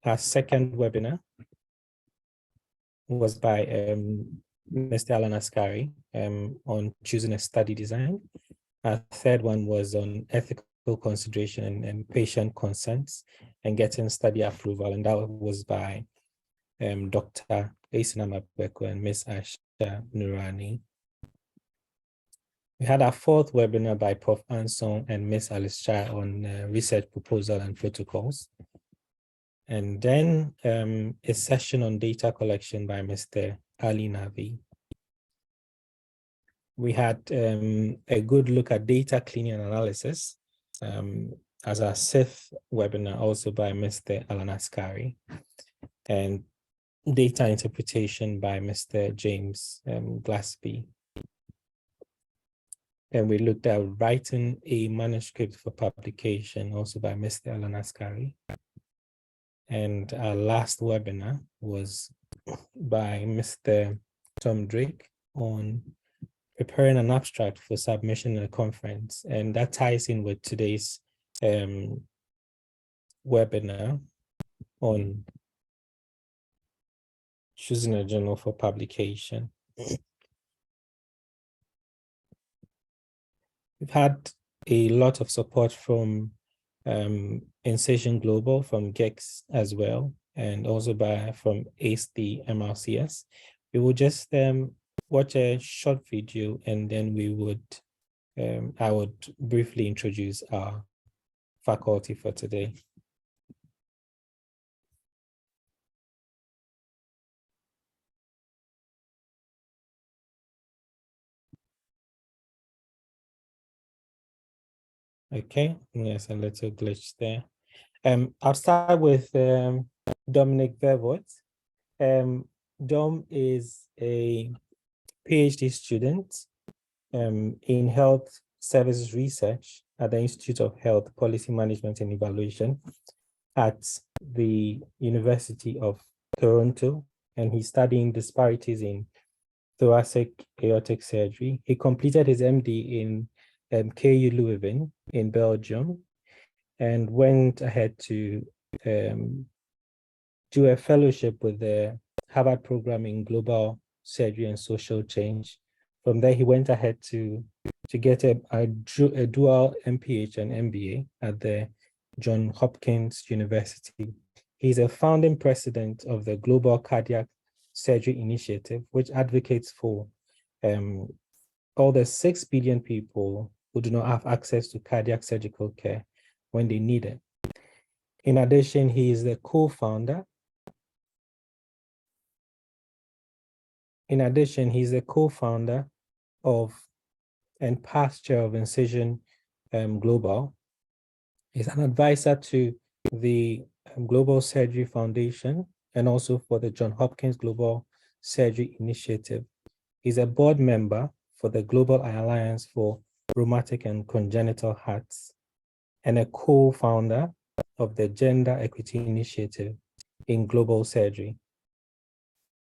Our second webinar was by Mr. Alan Ascari on choosing a study design. Our third one was on ethical consideration and patient consents and getting study approval, and that was by Dr. Aisina Mabeko and Ms. Asha Nurani. We had our fourth webinar by Prof. Anson and Ms. Alice Chai on research proposal and protocols. And then a session on data collection by Mr. Ali Navi. We had a good look at data cleaning and analysis as our fifth webinar, also by Mr. Alan Ascari, and data interpretation by Mr. James Glaspie. And we looked at writing a manuscript for publication, also by Mr. Alan Ascari. And our last webinar was by Mr. Tom Drake on preparing an abstract for submission at a conference. And that ties in with today's webinar on choosing a journal for publication. We've had a lot of support from InciSioN Global, from GEX as well, and also from ACE MRCS. We will just watch a short video, and then we would I would briefly introduce our faculty for today. Okay, yes, a little glitch there. I'll start with Dominique Vervoot. Dom is a PhD student in health services research at the Institute of Health Policy Management and Evaluation at the University of Toronto, and he's studying disparities in thoracic aortic surgery. He completed his MD in KU Leuven in Belgium and went ahead to do a fellowship with the Harvard program in global surgery and social change. From there, he went ahead to get a dual MPH and MBA at the Johns Hopkins University. He's a founding president of the Global Cardiac Surgery Initiative, which advocates for all the 6 billion people who do not have access to cardiac surgical care when they need it. In addition, he is the co-founder. Of and past chair of InciSioN Global. He's an advisor to the Global Surgery Foundation and also for the Johns Hopkins Global Surgery Initiative. He's a board member for the Global Alliance for Rheumatic and Congenital Hearts and a co-founder of the Gender Equity Initiative in Global Surgery.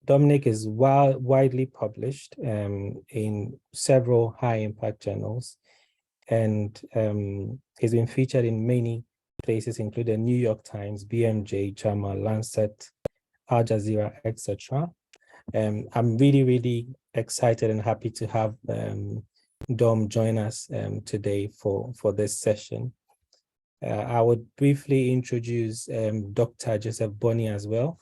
Dominique is widely published in several high-impact journals, and he's been featured in many places, including New York Times, BMJ, JAMA, Lancet, Al Jazeera, etc. I'm really, really excited and happy to have Dom join us today for this session. I would briefly introduce Dr. Joseph Bonney as well.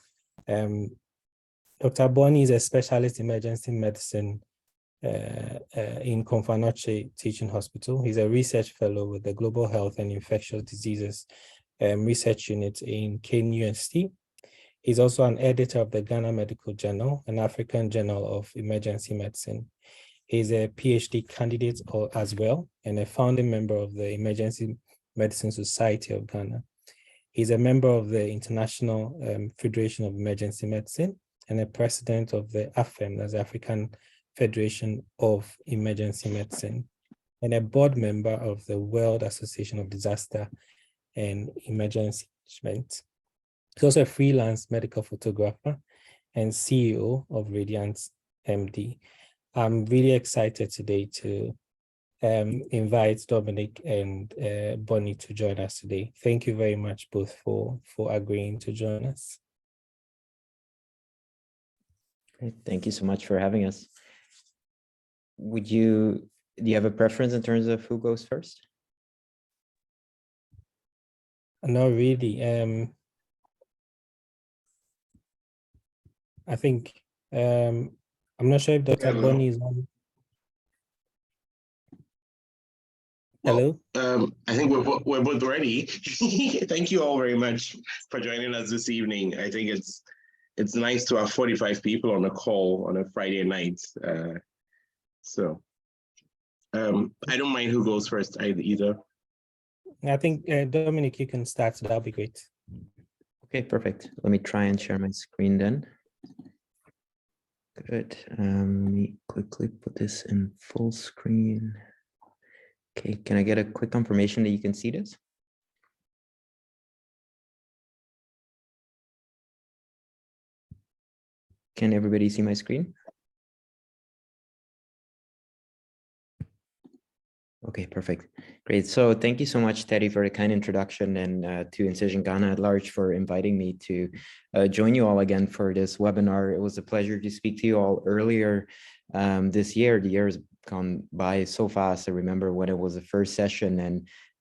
Dr. Bonney is a specialist in emergency medicine in Confanoche Teaching Hospital. He's a research fellow with the Global Health and Infectious Diseases Research Unit in KNUST. He's also an editor of the Ghana Medical Journal, an African Journal of Emergency Medicine. He's a PhD candidate as well, and a founding member of the Emergency Medicine Society of Ghana. He's a member of the International Federation of Emergency Medicine and a president of the AFEM, that's the African Federation of Emergency Medicine, and a board member of the World Association of Disaster and Emergency Management. He's also a freelance medical photographer and CEO of Radiance MD. I'm really excited today to invite Dominique and Bonney to join us today. Thank you very much both for agreeing to join us. Great. Thank you so much for having us. Do you have a preference in terms of who goes first? Not really. I think I'm not sure if Dr. Bonney is on. Hello. I think we're both ready. Thank you all very much for joining us this evening. I think it's nice to have 45 people on a call on a Friday night. So I don't mind who goes first either. I think Dominique, you can start. So that'll be great. Okay, perfect. Let me try and share my screen then. Good. Let me quickly put this in full screen. Okay, can I get a quick confirmation that you can see this? Can everybody see my screen? Okay, perfect. Great. So thank you so much, Teddy, for the kind introduction, and to InciSioN Ghana at large for inviting me to join you all again for this webinar. It was a pleasure to speak to you all earlier this year. The year has gone by so fast. I remember when it was the first session,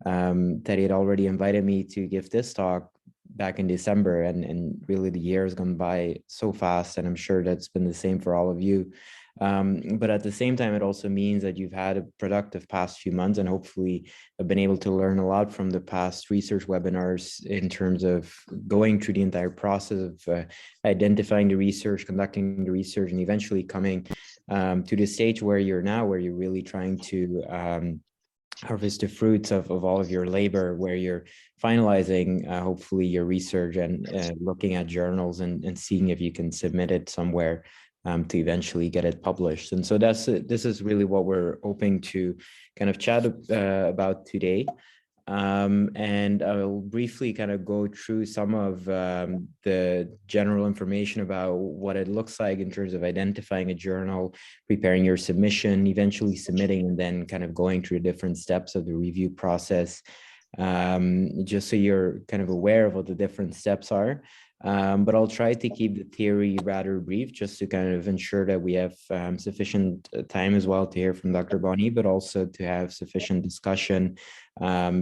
and Teddy had already invited me to give this talk back in December, and really the year has gone by so fast, and I'm sure that's been the same for all of you. But at the same time, it also means that you've had a productive past few months, and hopefully have been able to learn a lot from the past research webinars in terms of going through the entire process of identifying the research, conducting the research, and eventually coming to the stage where you're now, where you're really trying to harvest the fruits of all of your labor, where you're finalizing hopefully your research and looking at journals and seeing if you can submit it somewhere to eventually get it published. And so this is really what we're hoping to kind of chat about today. And I'll briefly kind of go through some of the general information about what it looks like in terms of identifying a journal, preparing your submission, eventually submitting, and then kind of going through different steps of the review process, just so you're kind of aware of what the different steps are. But I'll try to keep the theory rather brief, just to kind of ensure that we have sufficient time as well to hear from Dr. Bonney, but also to have sufficient discussion,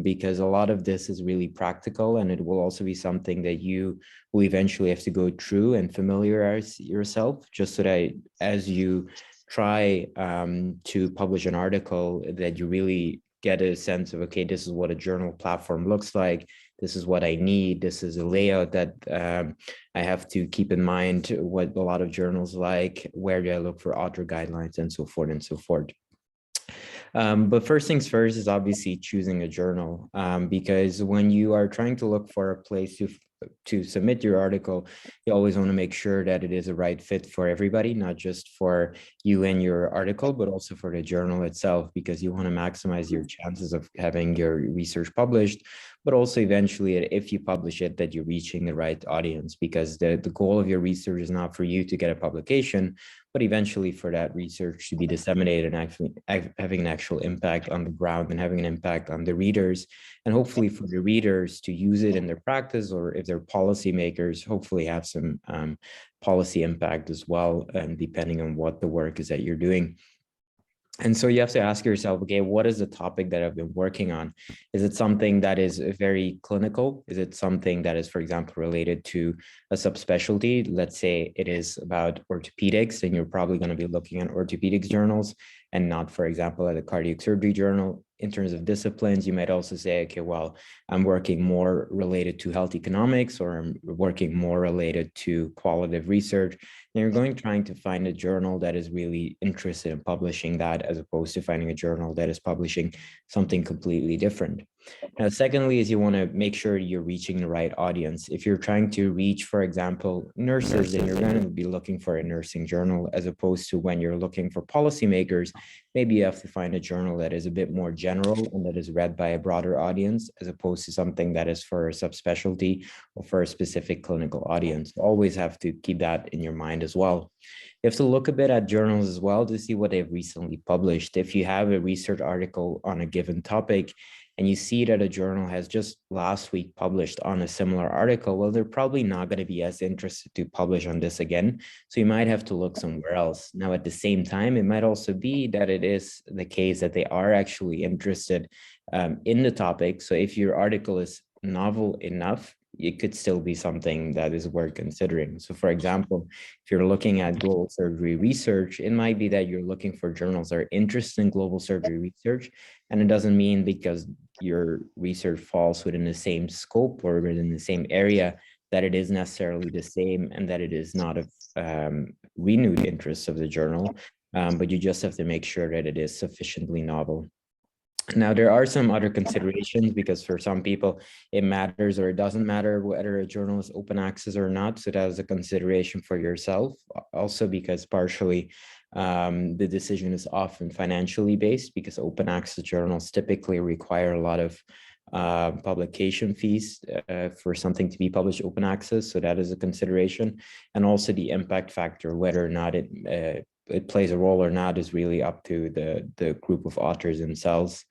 because a lot of this is really practical, and it will also be something that you will eventually have to go through and familiarize yourself, just so that as you try to publish an article, that you really get a sense of, okay, this is what a journal platform looks like. This is what I need. This is a layout that I have to keep in mind, what a lot of journals like, where do I look for author guidelines, and so forth and so forth. But first things first is obviously choosing a journal, because when you are trying to look for a place to submit your article, you always want to make sure that it is a right fit for everybody, not just for you and your article, but also for the journal itself, because you want to maximize your chances of having your research published, but also eventually, if you publish it, that you're reaching the right audience, because the goal of your research is not for you to get a publication, but eventually for that research to be disseminated and actually having an actual impact on the ground and having an impact on the readers, and hopefully for the readers to use it in their practice, or if they're policymakers, hopefully have some policy impact as well, depending on what the work is that you're doing. And so you have to ask yourself, okay, what is the topic that I've been working on? Is it something that is very clinical? Is it something that is, for example, related to a subspecialty? Let's say it is about orthopedics, and you're probably going to be looking at orthopedics journals and not, for example, at a cardiac surgery journal. In terms of disciplines, you might also say, okay, well, I'm working more related to health economics, or I'm working more related to qualitative research. And you're trying to find a journal that is really interested in publishing that, as opposed to finding a journal that is publishing something completely different. Now, secondly, is you want to make sure you're reaching the right audience. If you're trying to reach, for example, nurses, then you're going to be looking for a nursing journal, as opposed to when you're looking for policymakers, maybe you have to find a journal that is a bit more general and that is read by a broader audience, as opposed to something that is for a subspecialty or for a specific clinical audience. Always have to keep that in your mind as well. You have to look a bit at journals as well to see what they've recently published. If you have a research article on a given topic and you see that a journal has just last week published on a similar article, well, they're probably not going to be as interested to publish on this again. So you might have to look somewhere else. Now, at the same time, it might also be that it is the case that they are actually interested in the topic. So if your article is novel enough, it could still be something that is worth considering. So for example, if you're looking at global surgery research, it might be that you're looking for journals that are interested in global surgery research. And it doesn't mean because your research falls within the same scope or within the same area that it is necessarily the same and that it is not of renewed interest of the journal. But you just have to make sure that it is sufficiently novel. Now, there are some other considerations because for some people it matters or it doesn't matter whether a journal is open access or not. So that is a consideration for yourself. Also because partially the decision is often financially based because open access journals typically require a lot of publication fees for something to be published open access. So that is a consideration. And also the impact factor, whether or not it plays a role or not is really up to the group of authors themselves.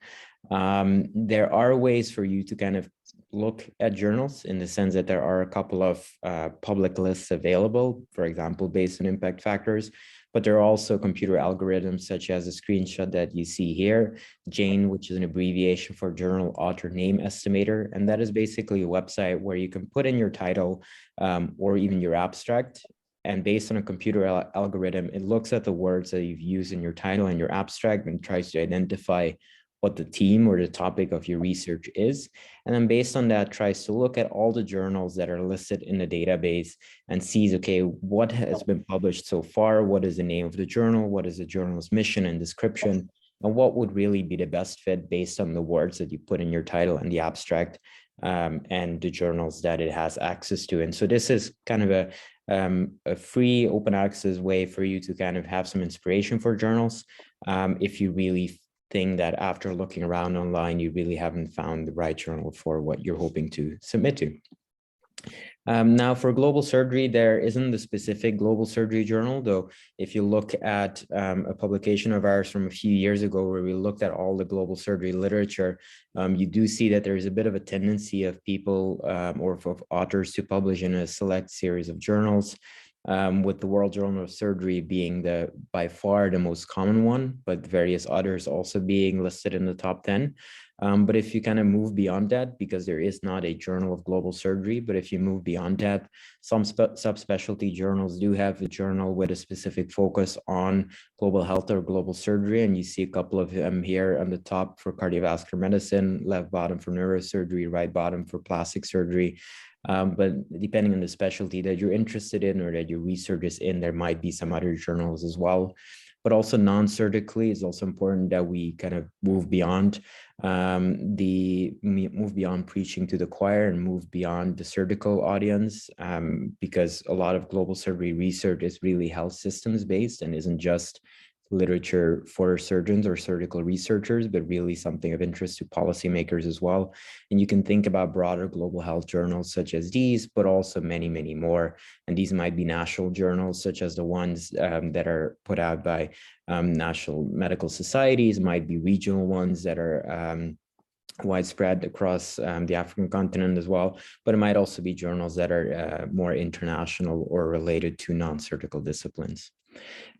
There are ways for you to kind of look at journals in the sense that there are a couple of public lists available, for example, based on impact factors, but there are also computer algorithms such as a screenshot that you see here, JANE, which is an abbreviation for Journal Author Name Estimator. And that is basically a website where you can put in your title or even your abstract. And based on a computer algorithm, it looks at the words that you've used in your title and your abstract and tries to identify what the theme or the topic of your research is. And then based on that, tries to look at all the journals that are listed in the database and sees, okay, what has been published so far? What is the name of the journal? What is the journal's mission and description? And what would really be the best fit based on the words that you put in your title and the abstract and the journals that it has access to. And so this is kind of a free open access way for you to kind of have some inspiration for journals if you really think that after looking around online, you really haven't found the right journal for what you're hoping to submit to. Now for global surgery, there isn't the specific global surgery journal, though if you look at a publication of ours from a few years ago where we looked at all the global surgery literature, you do see that there's a bit of a tendency of people or of authors to publish in a select series of journals, with the World Journal of Surgery being by far the most common one, but various others also being listed in the top 10. But if you kind of move beyond that, because there is not a journal of global surgery, but if you move beyond that, some subspecialty journals do have a journal with a specific focus on global health or global surgery. And you see a couple of them here on the top for cardiovascular medicine, left bottom for neurosurgery, right bottom for plastic surgery. But depending on the specialty that you're interested in or that your research is in, there might be some other journals as well. But also non-surgically, it's also important that we kind of move beyond preaching to the choir and move beyond the surgical audience, because a lot of global surgery research is really health systems based and isn't just literature for surgeons or surgical researchers, but really something of interest to policymakers as well. And you can think about broader global health journals such as these, but also many, many more. And these might be national journals such as the ones that are put out by national medical societies, might be regional ones that are widespread across the African continent as well, but it might also be journals that are more international or related to non-surgical disciplines.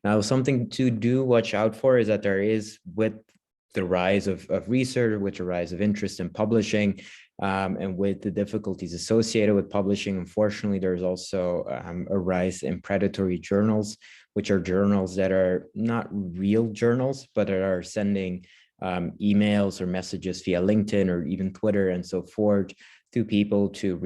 Now, something to watch out for is that there is, with the rise of research, with the rise of interest in publishing, and with the difficulties associated with publishing, unfortunately, there's also a rise in predatory journals, which are journals that are not real journals, but that are sending emails or messages via LinkedIn or even Twitter and so forth to people to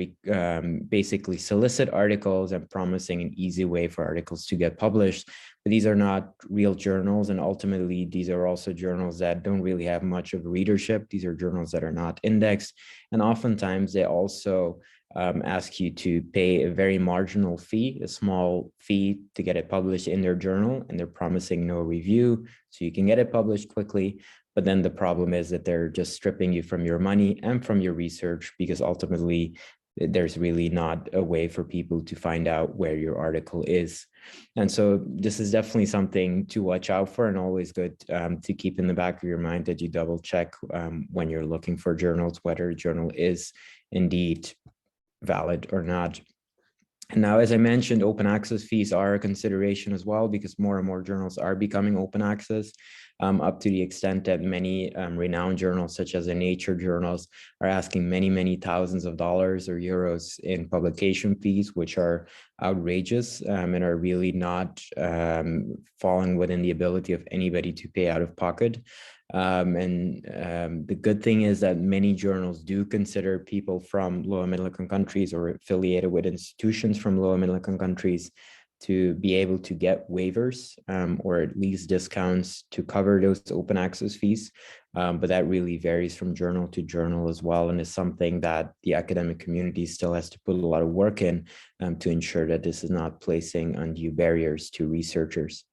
basically solicit articles and promising an easy way for articles to get published. But these are not real journals, and ultimately these are also journals that don't really have much of readership. These are journals that are not indexed, and oftentimes they also ask you to pay a very marginal fee, a small fee to get it published in their journal, and they're promising no review, so you can get it published quickly. But then the problem is that they're just stripping you from your money and from your research, because ultimately there's really not a way for people to find out where your article is. And so this is definitely something to watch out for, and always good to keep in the back of your mind that you double check when you're looking for journals, whether a journal is indeed valid or not. And now, as I mentioned, open access fees are a consideration as well, because more and more journals are becoming open access, up to the extent that many renowned journals, such as the Nature journals, are asking many thousands of dollars or euros in publication fees, which are outrageous and are really not falling within the ability of anybody to pay out of pocket. The good thing is that many journals do consider people from low and middle income countries or affiliated with institutions from low and middle income countries to be able to get waivers or at least discounts to cover those open access fees. But that really varies from journal to journal as well, and is something that the academic community still has to put a lot of work in to ensure that this is not placing undue barriers to researchers.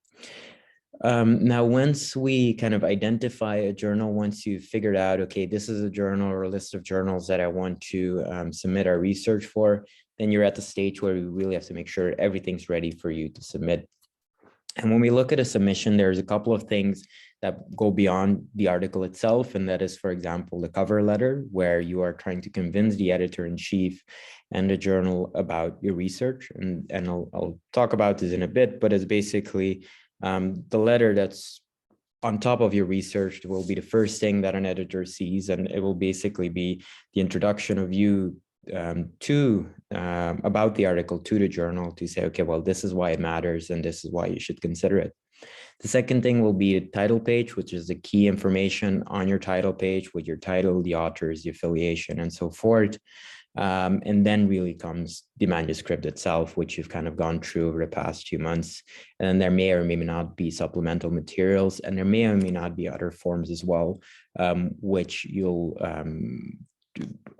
Now, once we kind of identify a journal, once you've figured out, okay, this is a journal or a list of journals that I want to submit our research for, then you're at the stage where we really have to make sure everything's ready for you to submit. And when we look at a submission, there's a couple of things that go beyond the article itself. And that is, for example, the cover letter, where you are trying to convince the editor-in-chief and the journal about your research. And I'll talk about this in a bit, but it's basically the letter that's on top of your research will be the first thing that an editor sees, and it will basically be the introduction of you about the article to the journal, to say, okay, well, this is why it matters and this is why you should consider it. The second thing will be the title page, which is the key information on your title page with your title, the authors, the affiliation, and so forth. And then really comes the manuscript itself, which you've kind of gone through over the past few months. And then there may or may not be supplemental materials, and there may or may not be other forms as well, which you'll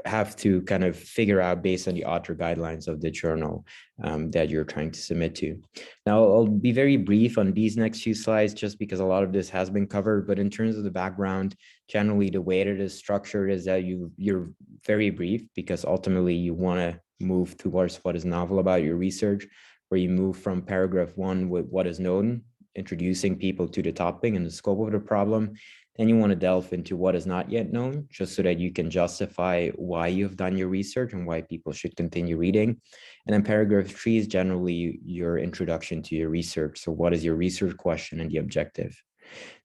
have to kind of figure out based on the author guidelines of the journal that you're trying to submit to. Now, I'll be very brief on these next few slides, just because a lot of this has been covered, but in terms of the background, generally the way that it is structured is that you're very brief, because ultimately you want to move towards what is novel about your research, where you move from paragraph 1 with what is known, introducing people to the topic and the scope of the problem. Then you want to delve into what is not yet known, just so that you can justify why you've done your research and why people should continue reading. And then paragraph 3 is generally your introduction to your research. So what is your research question and the objective?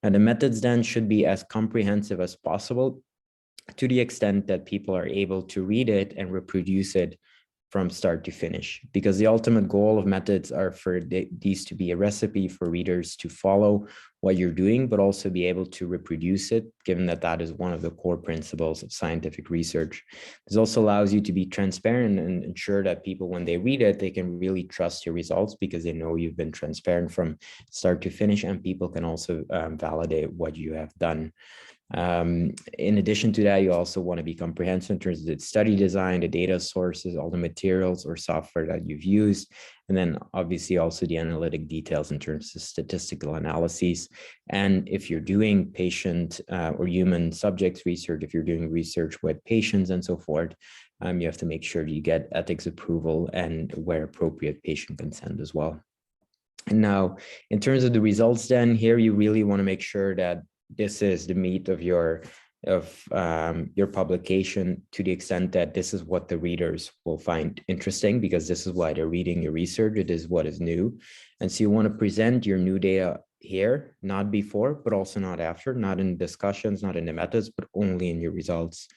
Now, the methods then should be as comprehensive as possible, to the extent that people are able to read it and reproduce it from start to finish, because the ultimate goal of methods are for these to be a recipe for readers to follow what you're doing, but also be able to reproduce it, given that that is one of the core principles of scientific research. This also allows you to be transparent and ensure that people, when they read it, they can really trust your results, because they know you've been transparent from start to finish, and people can also validate what you have done. In addition to that, you also want to be comprehensive in terms of the study design, the data sources, all the materials or software that you've used, and then obviously also the analytic details in terms of statistical analyses. And if you're doing patient or human subjects research, if you're doing research with patients and so forth, you have to make sure that you get ethics approval and, where appropriate, patient consent as well. And now, in terms of the results, then here you really want to make sure that this is the meat of your publication, to the extent that this is what the readers will find interesting, because this is why they're reading your research. It is what is new. And so you want to present your new data here, not before, but also not after, not in discussions, not in the methods, but only in your results.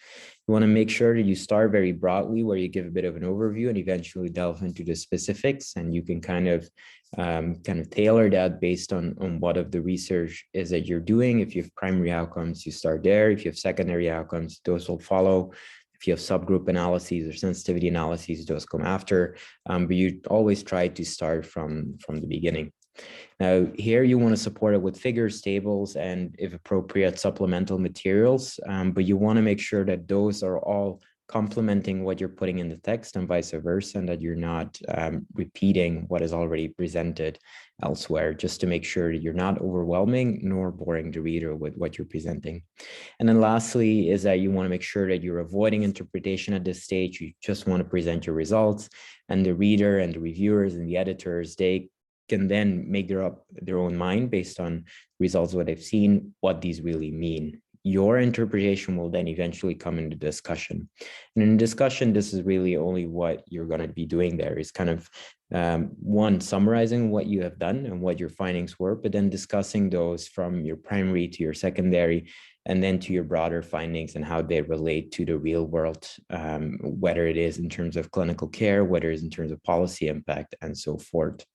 You want to make sure that you start very broadly, where you give a bit of an overview and eventually delve into the specifics, and you can kind of tailor that based on what of the research is that you're doing. If you have primary outcomes, you start there. If you have secondary outcomes, those will follow. If you have subgroup analyses or sensitivity analyses, those come after, but you always try to start from the beginning. Now, here you want to support it with figures, tables, and if appropriate, supplemental materials, but you want to make sure that those are all complementing what you're putting in the text and vice versa, and that you're not repeating what is already presented elsewhere, just to make sure that you're not overwhelming nor boring the reader with what you're presenting. And then lastly is that you want to make sure that you're avoiding interpretation at this stage. You just want to present your results, and the reader and the reviewers and the editors, they can then make their own mind based on results, what they've seen, what these really mean. Your interpretation will then eventually come into discussion. And in discussion, this is really only what you're going to be doing there is kind of one, summarizing what you have done and what your findings were, but then discussing those from your primary to your secondary, and then to your broader findings and how they relate to the real world, whether it is in terms of clinical care, whether it's in terms of policy impact, and so forth.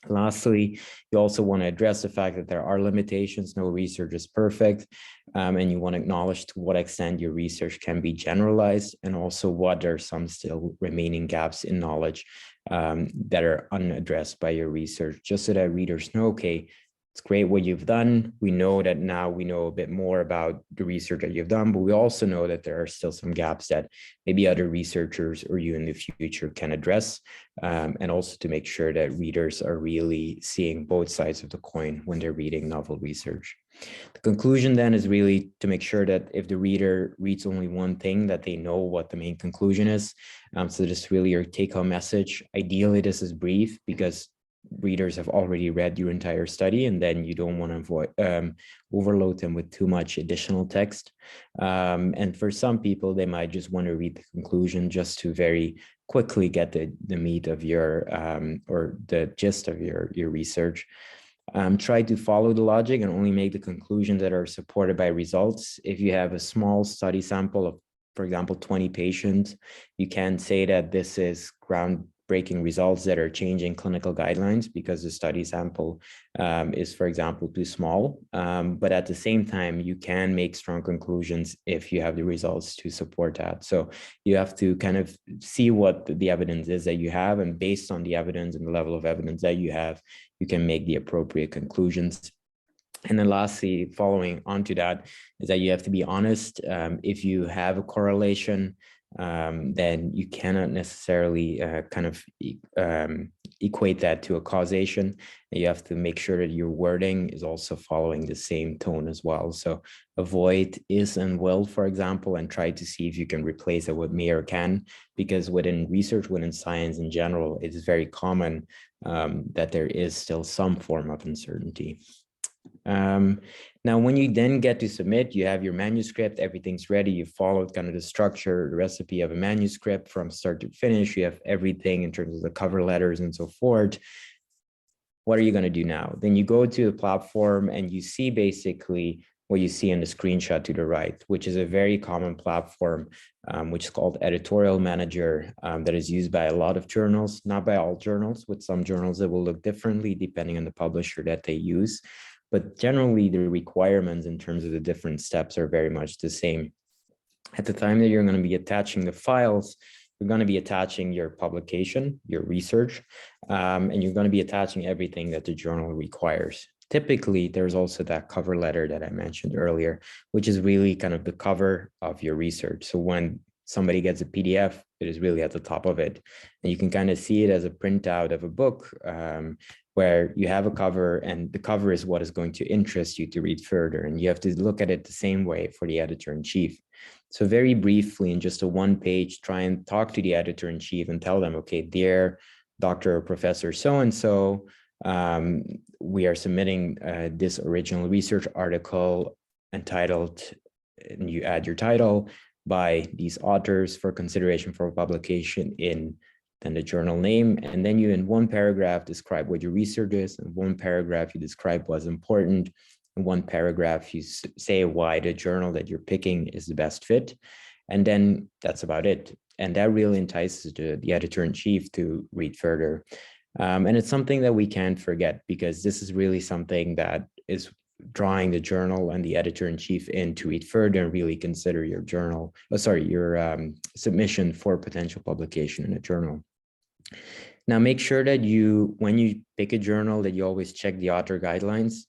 Lastly, you also want to address the fact that there are limitations. No research is perfect, and you want to acknowledge to what extent your research can be generalized, and also what are some still remaining gaps in knowledge that are unaddressed by your research, just so that readers know, okay, it's great what you've done. We know that now we know a bit more about the research that you've done, but we also know that there are still some gaps that maybe other researchers or you in the future can address, and also to make sure that readers are really seeing both sides of the coin when they're reading novel research. The conclusion then is really to make sure that if the reader reads only one thing, that they know what the main conclusion is. So this is really your take-home message. Ideally, this is brief because readers have already read your entire study, and then you don't want to overload them with too much additional text. And for some people, they might just want to read the conclusion just to very quickly get the meat of your or the gist of your research. Try to follow the logic and only make the conclusions that are supported by results. If you have a small study sample of, for example, 20 patients, you can say that this is groundbreaking results that are changing clinical guidelines because the study sample is, for example, too small. But at the same time, you can make strong conclusions if you have the results to support that. So you have to kind of see what the evidence is that you have, and based on the evidence and the level of evidence that you have, you can make the appropriate conclusions. And then lastly, following on to that, is that you have to be honest. If you have a correlation, then you cannot necessarily equate that to a causation. You have to make sure that your wording is also following the same tone as well. So avoid is and will, for example, and try to see if you can replace it with may or can, because within research, within science in general, it is very common that there is still some form of uncertainty. Now, when you then get to submit, you have your manuscript, everything's ready. You followed kind of the structure, the recipe of a manuscript from start to finish. You have everything in terms of the cover letters and so forth. What are you going to do now? Then you go to the platform and you see basically what you see in the screenshot to the right, which is a very common platform, which is called Editorial Manager, that is used by a lot of journals, not by all journals. With some journals, it will look differently depending on the publisher that they use. But generally, the requirements in terms of the different steps are very much the same. At the time that you're going to be attaching the files, you're going to be attaching your publication, your research, and you're going to be attaching everything that the journal requires. Typically, there's also that cover letter that I mentioned earlier, which is really kind of the cover of your research. So when somebody gets a PDF, it is really at the top of it. And you can kind of see it as a printout of a book, where you have a cover, and the cover is what is going to interest you to read further. And you have to look at it the same way for the editor-in-chief. So very briefly, in just a one page, try and talk to the editor-in-chief and tell them, okay, dear Dr. or Professor so-and-so, we are submitting this original research article entitled, and you add your title, by these authors for consideration for publication in then the journal name, and then you in one paragraph describe what your research is, in one paragraph you describe what's important, in one paragraph you say why the journal that you're picking is the best fit, and then that's about it. And that really entices the editor-in-chief to read further. And it's something that we can't forget, because this is really something that is drawing the journal and the editor-in-chief in to read further and really consider your journal, your submission for potential publication in a journal. Now, make sure that when you pick a journal, that you always check the author guidelines,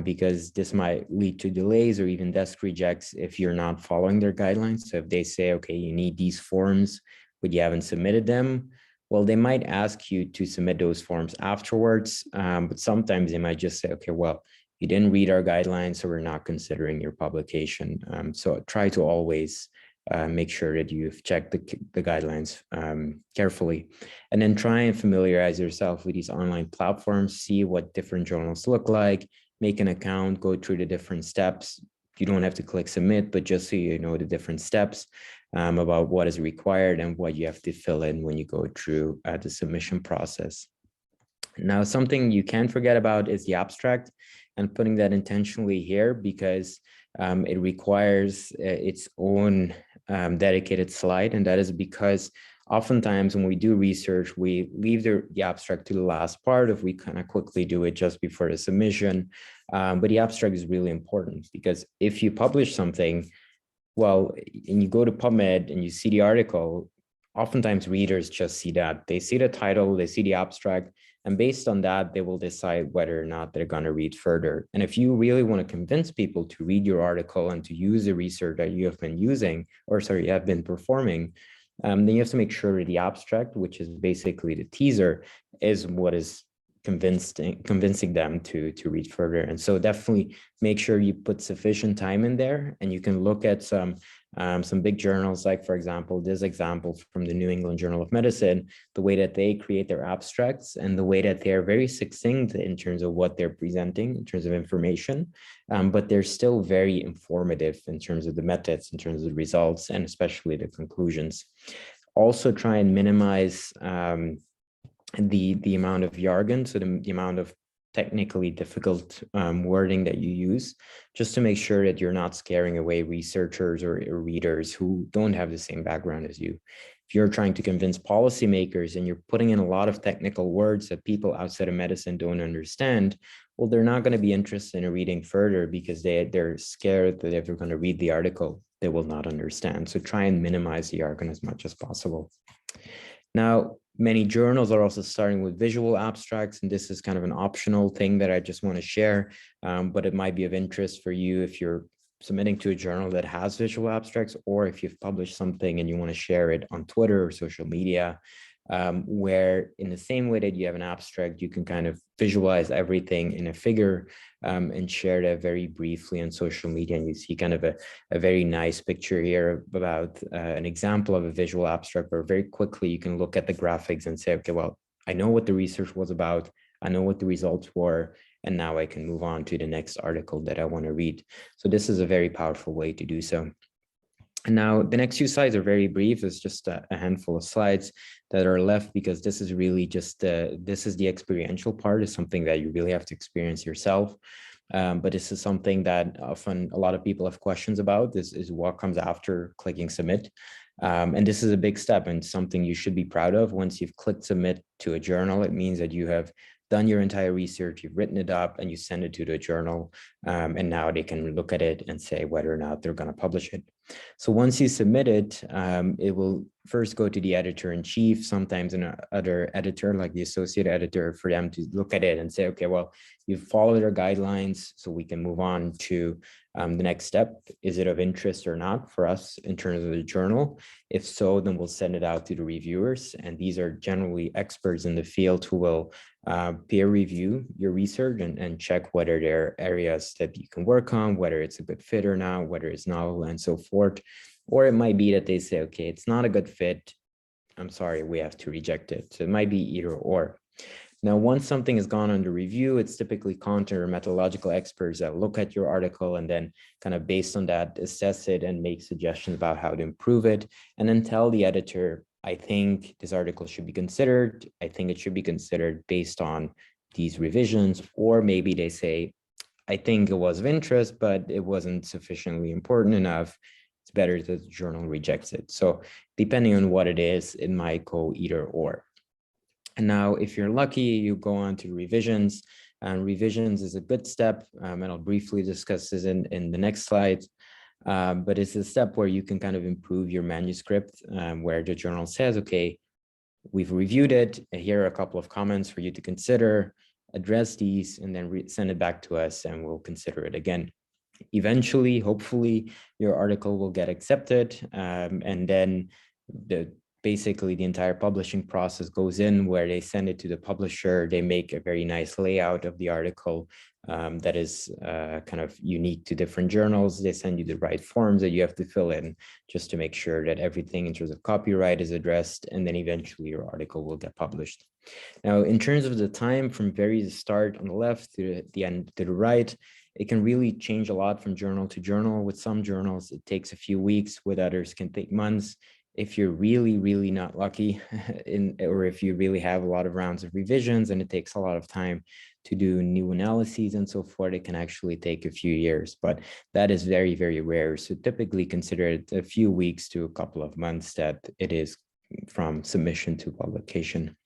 because this might lead to delays or even desk rejects if you're not following their guidelines. So if they say, okay, you need these forms, but you haven't submitted them, well, they might ask you to submit those forms afterwards, but sometimes they might just say, okay, well, you didn't read our guidelines, so we're not considering your publication. So try to always make sure that you've checked the guidelines carefully, and then try and familiarize yourself with these online platforms, see what different journals look like, make an account, go through the different steps. You don't have to click submit, but just so you know the different steps about what is required and what you have to fill in when you go through the submission process. Now, something you can't forget about is the abstract, and putting that intentionally here because it requires its own dedicated slide. And that is because oftentimes when we do research, we leave the abstract to the last part if we kind of quickly do it just before the submission. But the abstract is really important because if you publish something, well, and you go to PubMed and you see the article, oftentimes readers just see that. They see the title, they see the abstract, and based on that, they will decide whether or not they're going to read further. And if you really want to convince people to read your article and to use the research that you have been using, you have been performing, then you have to make sure that the abstract, which is basically the teaser, is what is convincing them to read further. And so definitely make sure you put sufficient time in there, and you can look at some big journals, like for example, this example from the New England Journal of Medicine, the way that they create their abstracts and the way that they're very succinct in terms of what they're presenting in terms of information, but they're still very informative in terms of the methods, in terms of the results, and especially the conclusions. Also try and minimize the amount of jargon, so the amount of technically difficult wording that you use, just to make sure that you're not scaring away researchers or readers who don't have the same background as you. If you're trying to convince policymakers and you're putting in a lot of technical words that people outside of medicine don't understand, well, they're not going to be interested in reading further because they're scared that if they're going to read the article, they will not understand. So try and minimize the jargon as much as possible. Now, many journals are also starting with visual abstracts, and this is kind of an optional thing that I just want to share, but it might be of interest for you if you're submitting to a journal that has visual abstracts, or if you've published something and you want to share it on Twitter or social media, where in the same way that you have an abstract, you can kind of visualize everything in a figure and share that very briefly on social media. And you see kind of a very nice picture here about an example of a visual abstract where very quickly you can look at the graphics and say, okay, well, I know what the research was about, I know what the results were, and now I can move on to the next article that I want to read. So this is a very powerful way to do so. And now the next few slides are very brief. It's just a handful of slides that are left because this is really just, this is the experiential part. Is something that you really have to experience yourself. But this is something that often a lot of people have questions about. This is what comes after clicking submit. And this is a big step and something you should be proud of. Once you've clicked submit to a journal, it means that you have done your entire research, you've written it up, and you send it to the journal. And now they can look at it and say whether or not they're going to publish it. So once you submit it, it will first go to the editor-in-chief, sometimes another editor like the associate editor, for them to look at it and say, okay, well, you've followed our guidelines, so we can move on to the next step. Is it of interest or not for us in terms of the journal? If so, then we'll send it out to the reviewers. And these are generally experts in the field who will peer review your research and check whether there are areas that you can work on, whether it's a good fit or not, whether it's novel and so forth. Or it might be that they say, okay, it's not a good fit, I'm sorry, we have to reject it. So it might be either or. Now, once something has gone under review, it's typically content or methodological experts that look at your article and then kind of based on that, assess it and make suggestions about how to improve it, and then tell the editor, I think this article should be considered. I think it should be considered based on these revisions. Or maybe they say, I think it was of interest, but it wasn't sufficiently important enough. It's better that the journal rejects it. So depending on what it is, it might go either or. And now, if you're lucky, you go on to revisions. And revisions is a good step, and I'll briefly discuss this in the next slide. But it's a step where you can kind of improve your manuscript, where the journal says, okay, we've reviewed it. Here are a couple of comments for you to consider, address these, and then send it back to us, and we'll consider it again. Eventually, hopefully, your article will get accepted, and then basically the entire publishing process goes in where they send it to the publisher. They make a very nice layout of the article that is kind of unique to different journals. They send you the right forms that you have to fill in just to make sure that everything in terms of copyright is addressed, and then eventually your article will get published. Now, in terms of the time from very start on the left to the end to the right, it can really change a lot from journal to journal. With some journals, it takes a few weeks. With others, can take months. If you're really, really not lucky, or if you really have a lot of rounds of revisions and it takes a lot of time to do new analyses and so forth, it can actually take a few years, but that is very, very rare. So typically consider it a few weeks to a couple of months that it is from submission to publication.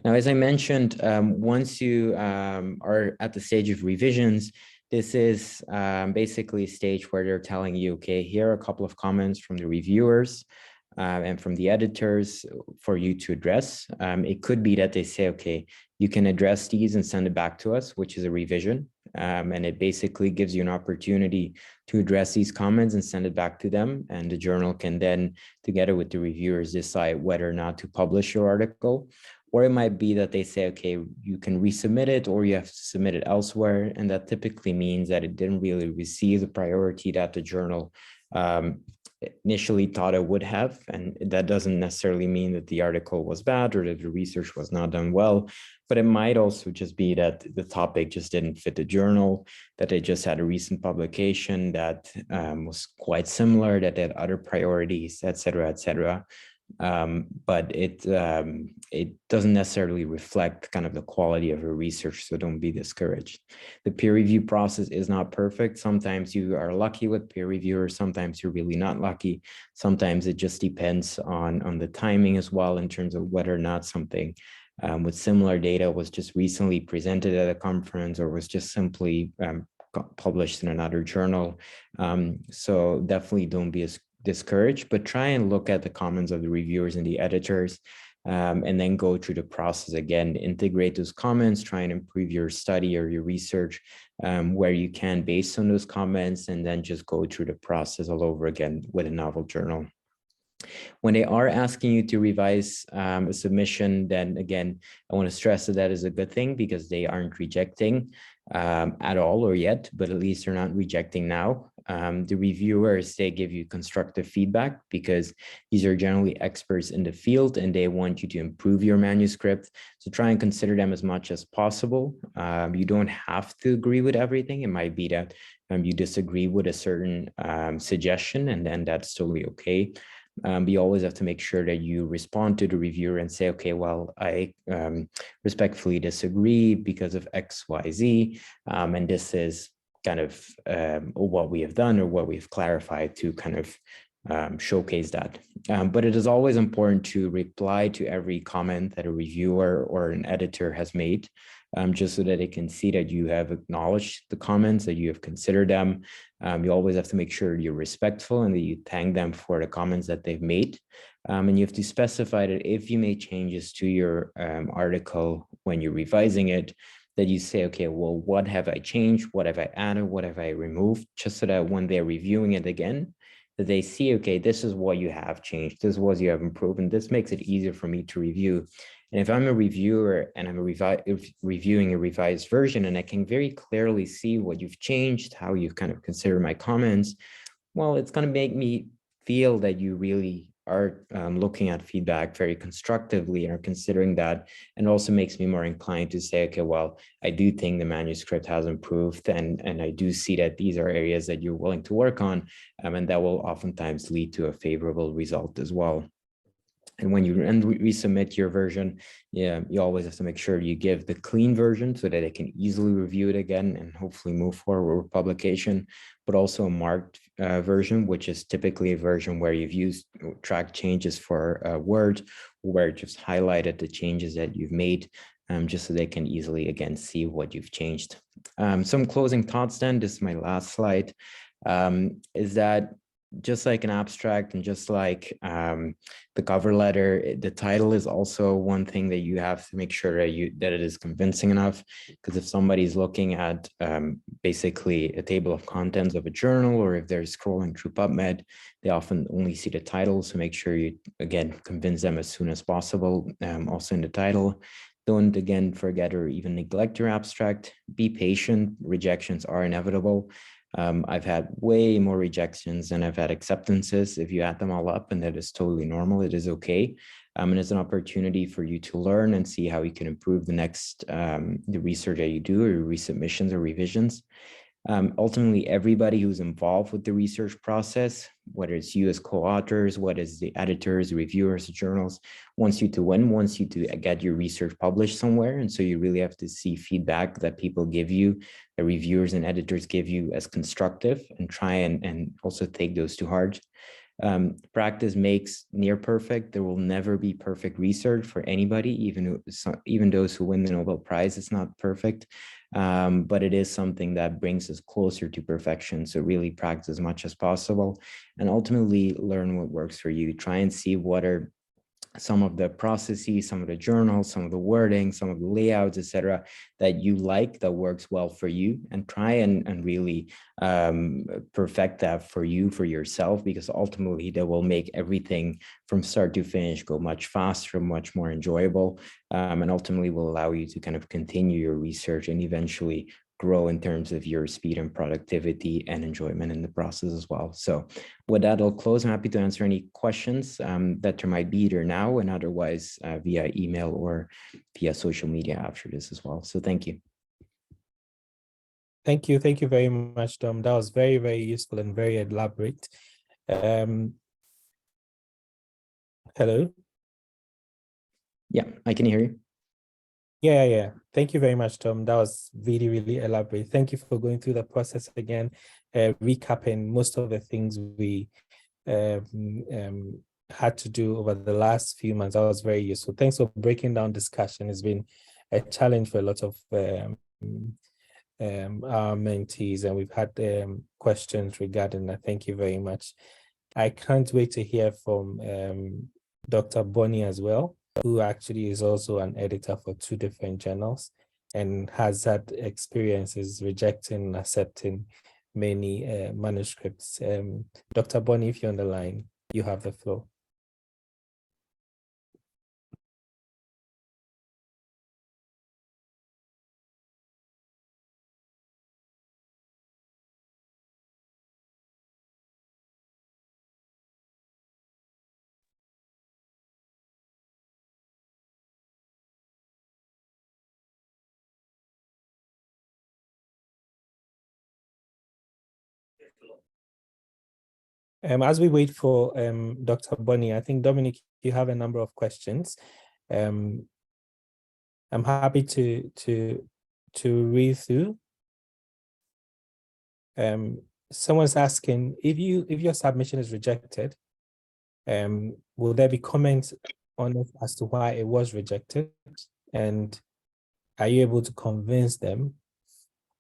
Now, as I mentioned, once you are at the stage of revisions, this is basically a stage where they're telling you, okay, here are a couple of comments from the reviewers and from the editors for you to address. It could be that they say, okay, you can address these and send it back to us, which is a revision. And it basically gives you an opportunity to address these comments and send it back to them. And the journal can then, together with the reviewers, decide whether or not to publish your article. Or it might be that they say, okay, you can resubmit it or you have to submit it elsewhere. And that typically means that it didn't really receive the priority that the journal initially thought it would have. And that doesn't necessarily mean that the article was bad or that the research was not done well, but it might also just be that the topic just didn't fit the journal, that they just had a recent publication that was quite similar, that they had other priorities, et cetera, et cetera. But it doesn't necessarily reflect kind of the quality of your research, so don't be discouraged. The peer review process is not perfect. Sometimes you are lucky with peer reviewers, sometimes you're really not lucky. Sometimes it just depends on the timing as well, in terms of whether or not something with similar data was just recently presented at a conference or was just simply published in another journal. So definitely don't be as discouraged, but try and look at the comments of the reviewers and the editors, and then go through the process again, integrate those comments, try and improve your study or your research where you can based on those comments, and then just go through the process all over again with a novel journal. When they are asking you to revise a submission, then again, I want to stress that that is a good thing because they aren't rejecting at all or yet, but at least they're not rejecting now. The reviewers, they give you constructive feedback because these are generally experts in the field and they want you to improve your manuscript. So try and consider them as much as possible. You don't have to agree with everything. It might be that you disagree with a certain suggestion, and then that's totally okay. You always have to make sure that you respond to the reviewer and say, okay, well, I respectfully disagree because of X, Y, Z, and this is kind of what we have done or what we've clarified to kind of showcase that. But it is always important to reply to every comment that a reviewer or an editor has made, just so that they can see that you have acknowledged the comments, that you have considered them. You always have to make sure you're respectful and that you thank them for the comments that they've made. And you have to specify that if you make changes to your article when you're revising it, that you say, okay, well, what have I changed? What have I added? What have I removed? Just so that when they're reviewing it again, that they see, okay, this is what you have changed. This is what you have improved. And this makes it easier for me to review. And if I'm a reviewer and I'm reviewing a revised version and I can very clearly see what you've changed, how you've kind of considered my comments, well, it's going to make me feel that you really are looking at feedback very constructively and are considering that, and also makes me more inclined to say, okay, well, I do think the manuscript has improved, and I do see that these are areas that you're willing to work on, and that will oftentimes lead to a favorable result as well. And when you resubmit your version, you always have to make sure you give the clean version so that it can easily review it again and hopefully move forward with publication, but also a marked version, which is typically a version where you've used track changes for Word, where it just highlighted the changes that you've made. just so they can easily, again, see what you've changed. Some closing thoughts then, this is my last slide, is that just like an abstract and just like the cover letter, the title is also one thing that you have to make sure that it is convincing enough. Because if somebody's looking at basically a table of contents of a journal, or if they're scrolling through PubMed, they often only see the title. So make sure you, again, convince them as soon as possible, also in the title. Don't, again, forget or even neglect your abstract. Be patient. Rejections are inevitable. I've had way more rejections than I've had acceptances. If you add them all up, and that is totally normal, it is okay. And it's an opportunity for you to learn and see how you can improve the next, the research that you do, or resubmissions or revisions. Ultimately, everybody who's involved with the research process, whether it's you as co-authors, whether it's the editors, reviewers, journals, wants you to win, wants you to get your research published somewhere. And so you really have to see feedback that people give you, the reviewers and editors give you, as constructive, and try and also take those to heart. Practice makes near perfect. There will never be perfect research for anybody, even those who win the Nobel Prize. It's not perfect, but it is something that brings us closer to perfection. So really practice as much as possible, and ultimately learn what works for you. Try and see what are some of the processes, some of the journals, some of the wording, some of the layouts, etc., that you like, that works well for you, and try and really perfect that for you, for yourself, because ultimately that will make everything from start to finish go much faster, much more enjoyable, and ultimately will allow you to kind of continue your research and eventually grow in terms of your speed and productivity and enjoyment in the process as well. So with that, I'll close. I'm happy to answer any questions that there might be either now and otherwise via email or via social media after this as well. So thank you. Thank you. Thank you very much, Dom. That was very, very useful and very elaborate. Hello? Yeah, I can hear you. Yeah. Thank you very much, Tom. That was really, really elaborate. Thank you for going through the process again, recapping most of the things we had to do over the last few months. That was very useful. Thanks for breaking down discussion. It's been a challenge for a lot of our mentees, and we've had questions regarding that. Thank you very much. I can't wait to hear from Dr. Bonney as well, who actually is also an editor for 2 different journals and has had experiences rejecting and accepting many manuscripts. Dr. Bonney, if you're on the line, you have the floor. As we wait for Dr. Bonney, I think, Dominique, you have a number of questions. I'm happy to read through. Someone's asking, if your submission is rejected, will there be comments on it as to why it was rejected? And are you able to convince them?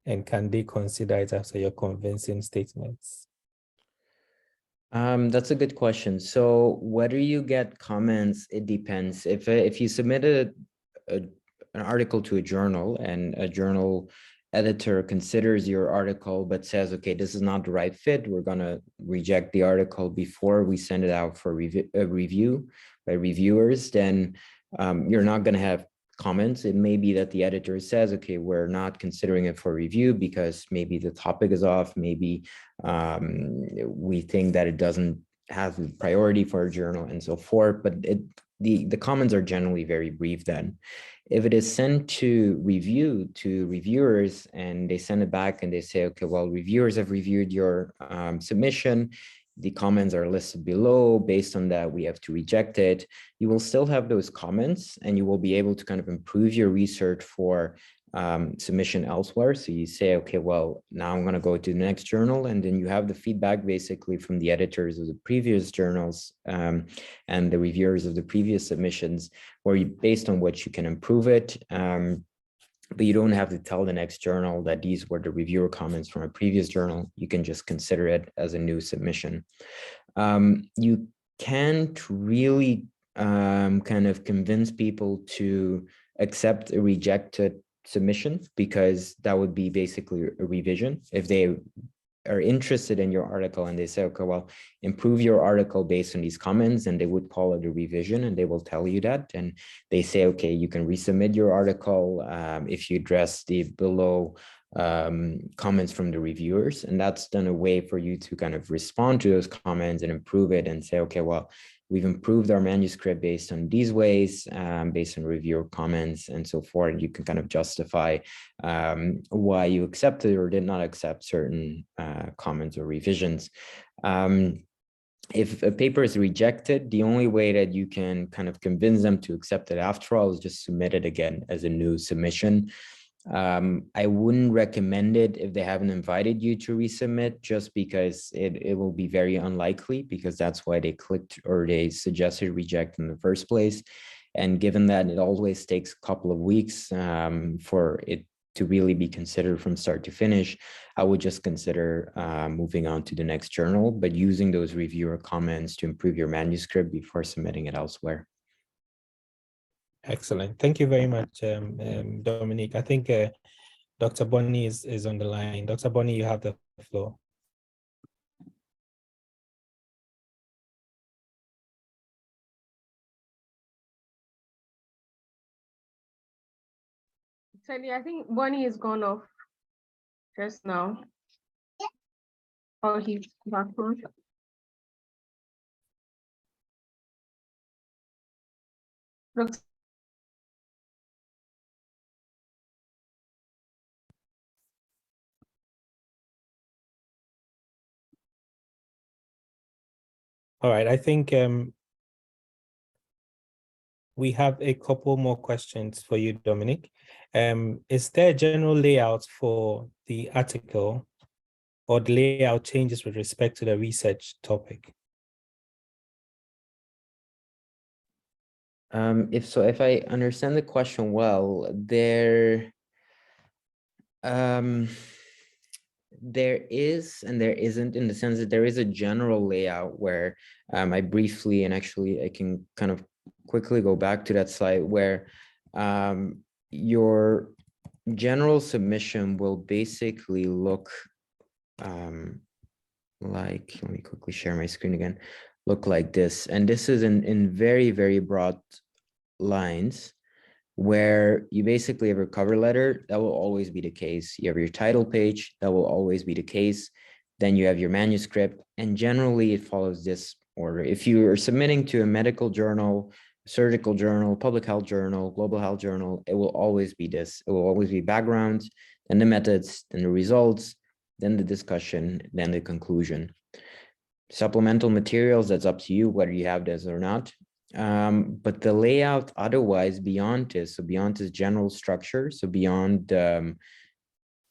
And can they consider it after your convincing statements? That's a good question. So whether you get comments, it depends. If you submitted an article to a journal and a journal editor considers your article but says, okay, this is not the right fit, we're going to reject the article before we send it out for review by reviewers, then you're not going to have comments. It may be that the editor says, okay, we're not considering it for review because maybe the topic is off, maybe we think that it doesn't have priority for a journal and so forth, but the comments are generally very brief then. If it is sent to review to reviewers and they send it back and they say, okay, well, reviewers have reviewed your submission, the comments are listed below, based on that, we have to reject it. You will still have those comments and you will be able to kind of improve your research for submission elsewhere. So you say, okay, well, now I'm going to go to the next journal, and then you have the feedback basically from the editors of the previous journals and the reviewers of the previous submissions, where you, based on what you can improve it. But you don't have to tell the next journal that these were the reviewer comments from a previous journal. You can just consider it as a new submission. You can't really kind of convince people to accept a rejected submission, because that would be basically a revision. If they are interested in your article and they say, okay, well, improve your article based on these comments, and they would call it a revision, and they will tell you that. And they say, okay, you can resubmit your article if you address the below comments from the reviewers. And that's done a way for you to kind of respond to those comments and improve it and say, okay, well, we've improved our manuscript based on these ways, based on reviewer comments and so forth. You can kind of justify why you accepted or did not accept certain comments or revisions. If a paper is rejected, the only way that you can kind of convince them to accept it after all is just submit it again as a new submission. I wouldn't recommend it if they haven't invited you to resubmit, just because it will be very unlikely, because that's why they clicked or they suggested reject in the first place. And given that it always takes a couple of weeks for it to really be considered from start to finish, I would just consider moving on to the next journal, but using those reviewer comments to improve your manuscript before submitting it elsewhere. Excellent. Thank you very much, Dominique. I think Dr. Bonney is on the line. Dr. Bonney, you have the floor. Teddy, I think Bonney is gone off just now. Oh, he's back on. Looks. All right, I think we have a couple more questions for you, Dominique. Is there a general layout for the article, or the layout changes with respect to the research topic? If I understand the question well, there is and there isn't, in the sense that there is a general layout where I briefly, and actually I can kind of quickly go back to that slide, where your general submission will basically look like, let me quickly share my screen again, look like this. And this is in very, very broad lines, where you basically have a cover letter. That will always be the case. You have your title page. That will always be the case. Then you have your manuscript, and generally it follows this order. If you are submitting to a medical journal, surgical journal, public health journal, global health journal, it will always be this. It will always be background, then the methods, then the results, then the discussion, then the conclusion. Supplemental materials, that's up to you whether you have this or not. But the layout otherwise beyond this, so beyond this general structure, so beyond kind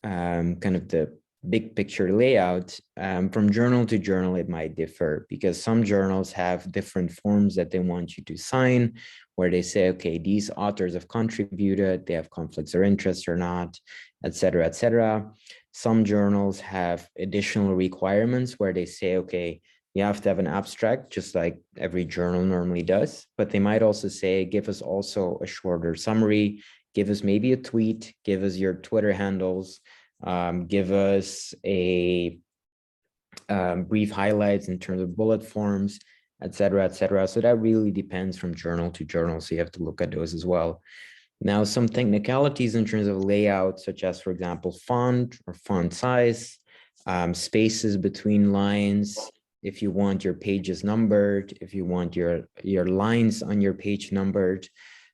of the big picture layout, from journal to journal, it might differ, because some journals have different forms that they want you to sign, where they say, okay, these authors have contributed, they have conflicts of interest or not, et cetera, et cetera. Some journals have additional requirements where they say, okay, you have to have an abstract, just like every journal normally does, but they might also say, give us also a shorter summary, give us maybe a tweet, give us your Twitter handles, give us a brief highlights in terms of bullet forms, et cetera, et cetera. So that really depends from journal to journal. So you have to look at those as well. Now, some technicalities in terms of layout, such as, for example, font or font size, spaces between lines, if you want your pages numbered, if you want your lines on your page numbered,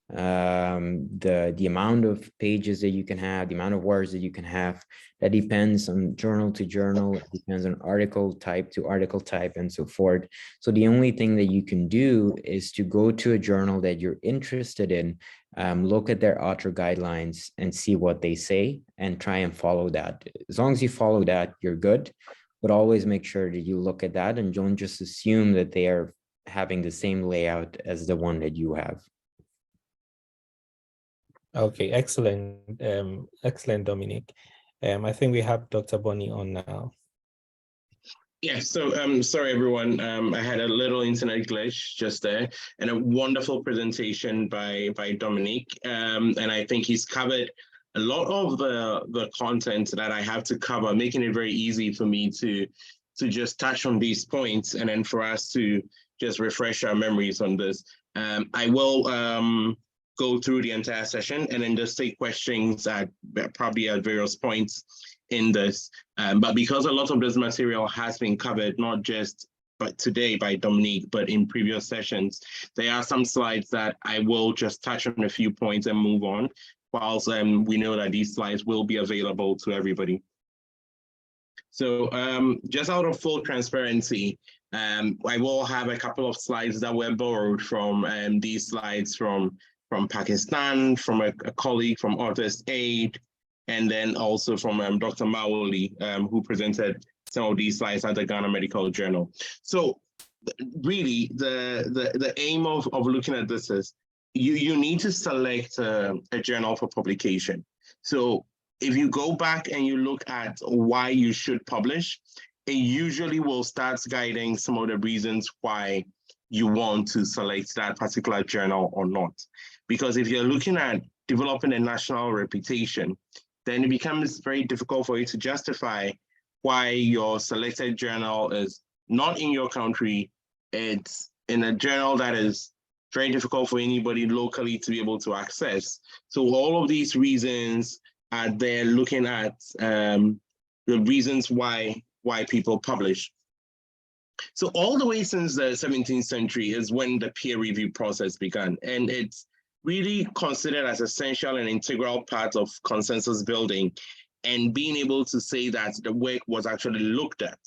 the amount of pages that you can have, the amount of words that you can have, that depends on journal to journal, it depends on article type to article type and so forth. So the only thing that you can do is to go to a journal that you're interested in, look at their author guidelines and see what they say and try and follow that. As long as you follow that, you're good, but always make sure that you look at that and don't just assume that they are having the same layout as the one that you have. Okay, excellent. Excellent, Dominique. I think we have Dr. Bonney on now. Yeah, so sorry everyone, I had a little internet glitch just there, and a wonderful presentation by Dominique, and I think he's covered a lot of the content that I have to cover, making it very easy for me to just touch on these points, and then for us to just refresh our memories on this. I will go through the entire session and then just take questions at probably at various points in this. But because a lot of this material has been covered, not just today by Dominique, but in previous sessions, there are some slides that I will just touch on a few points and move on, whilst we know that these slides will be available to everybody. So just out of full transparency, I will have a couple of slides that were borrowed from these slides from Pakistan, from a colleague from Authors Aid, and then also from Dr. Maoli, who presented some of these slides at the Ghana Medical Journal. So really, the aim of looking at this is you need to select a journal for publication. So if you go back and you look at why you should publish, it usually will start guiding some of the reasons why you want to select that particular journal or not. Because if you're looking at developing a national reputation, then it becomes very difficult for you to justify why your selected journal is not in your country. It's in a journal that is very difficult for anybody locally to be able to access. So all of these reasons are there, looking at the reasons why people publish. So all the way since the 17th century is when the peer review process began, and it's really considered as essential and integral part of consensus building and being able to say that the work was actually looked at.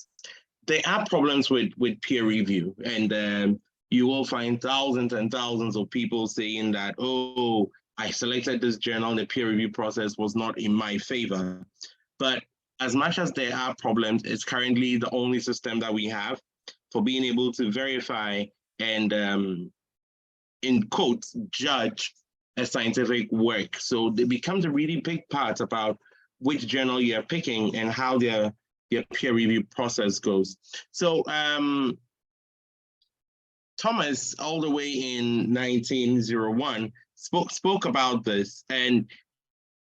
There are problems with peer review, and you will find thousands and thousands of people saying that, oh, I selected this journal, the peer review process was not in my favor. But as much as there are problems, it's currently the only system that we have for being able to verify and in quotes, judge a scientific work. So it becomes a really big part about which journal you're picking and how your peer review process goes. So Thomas, all the way in 1901, spoke about this, and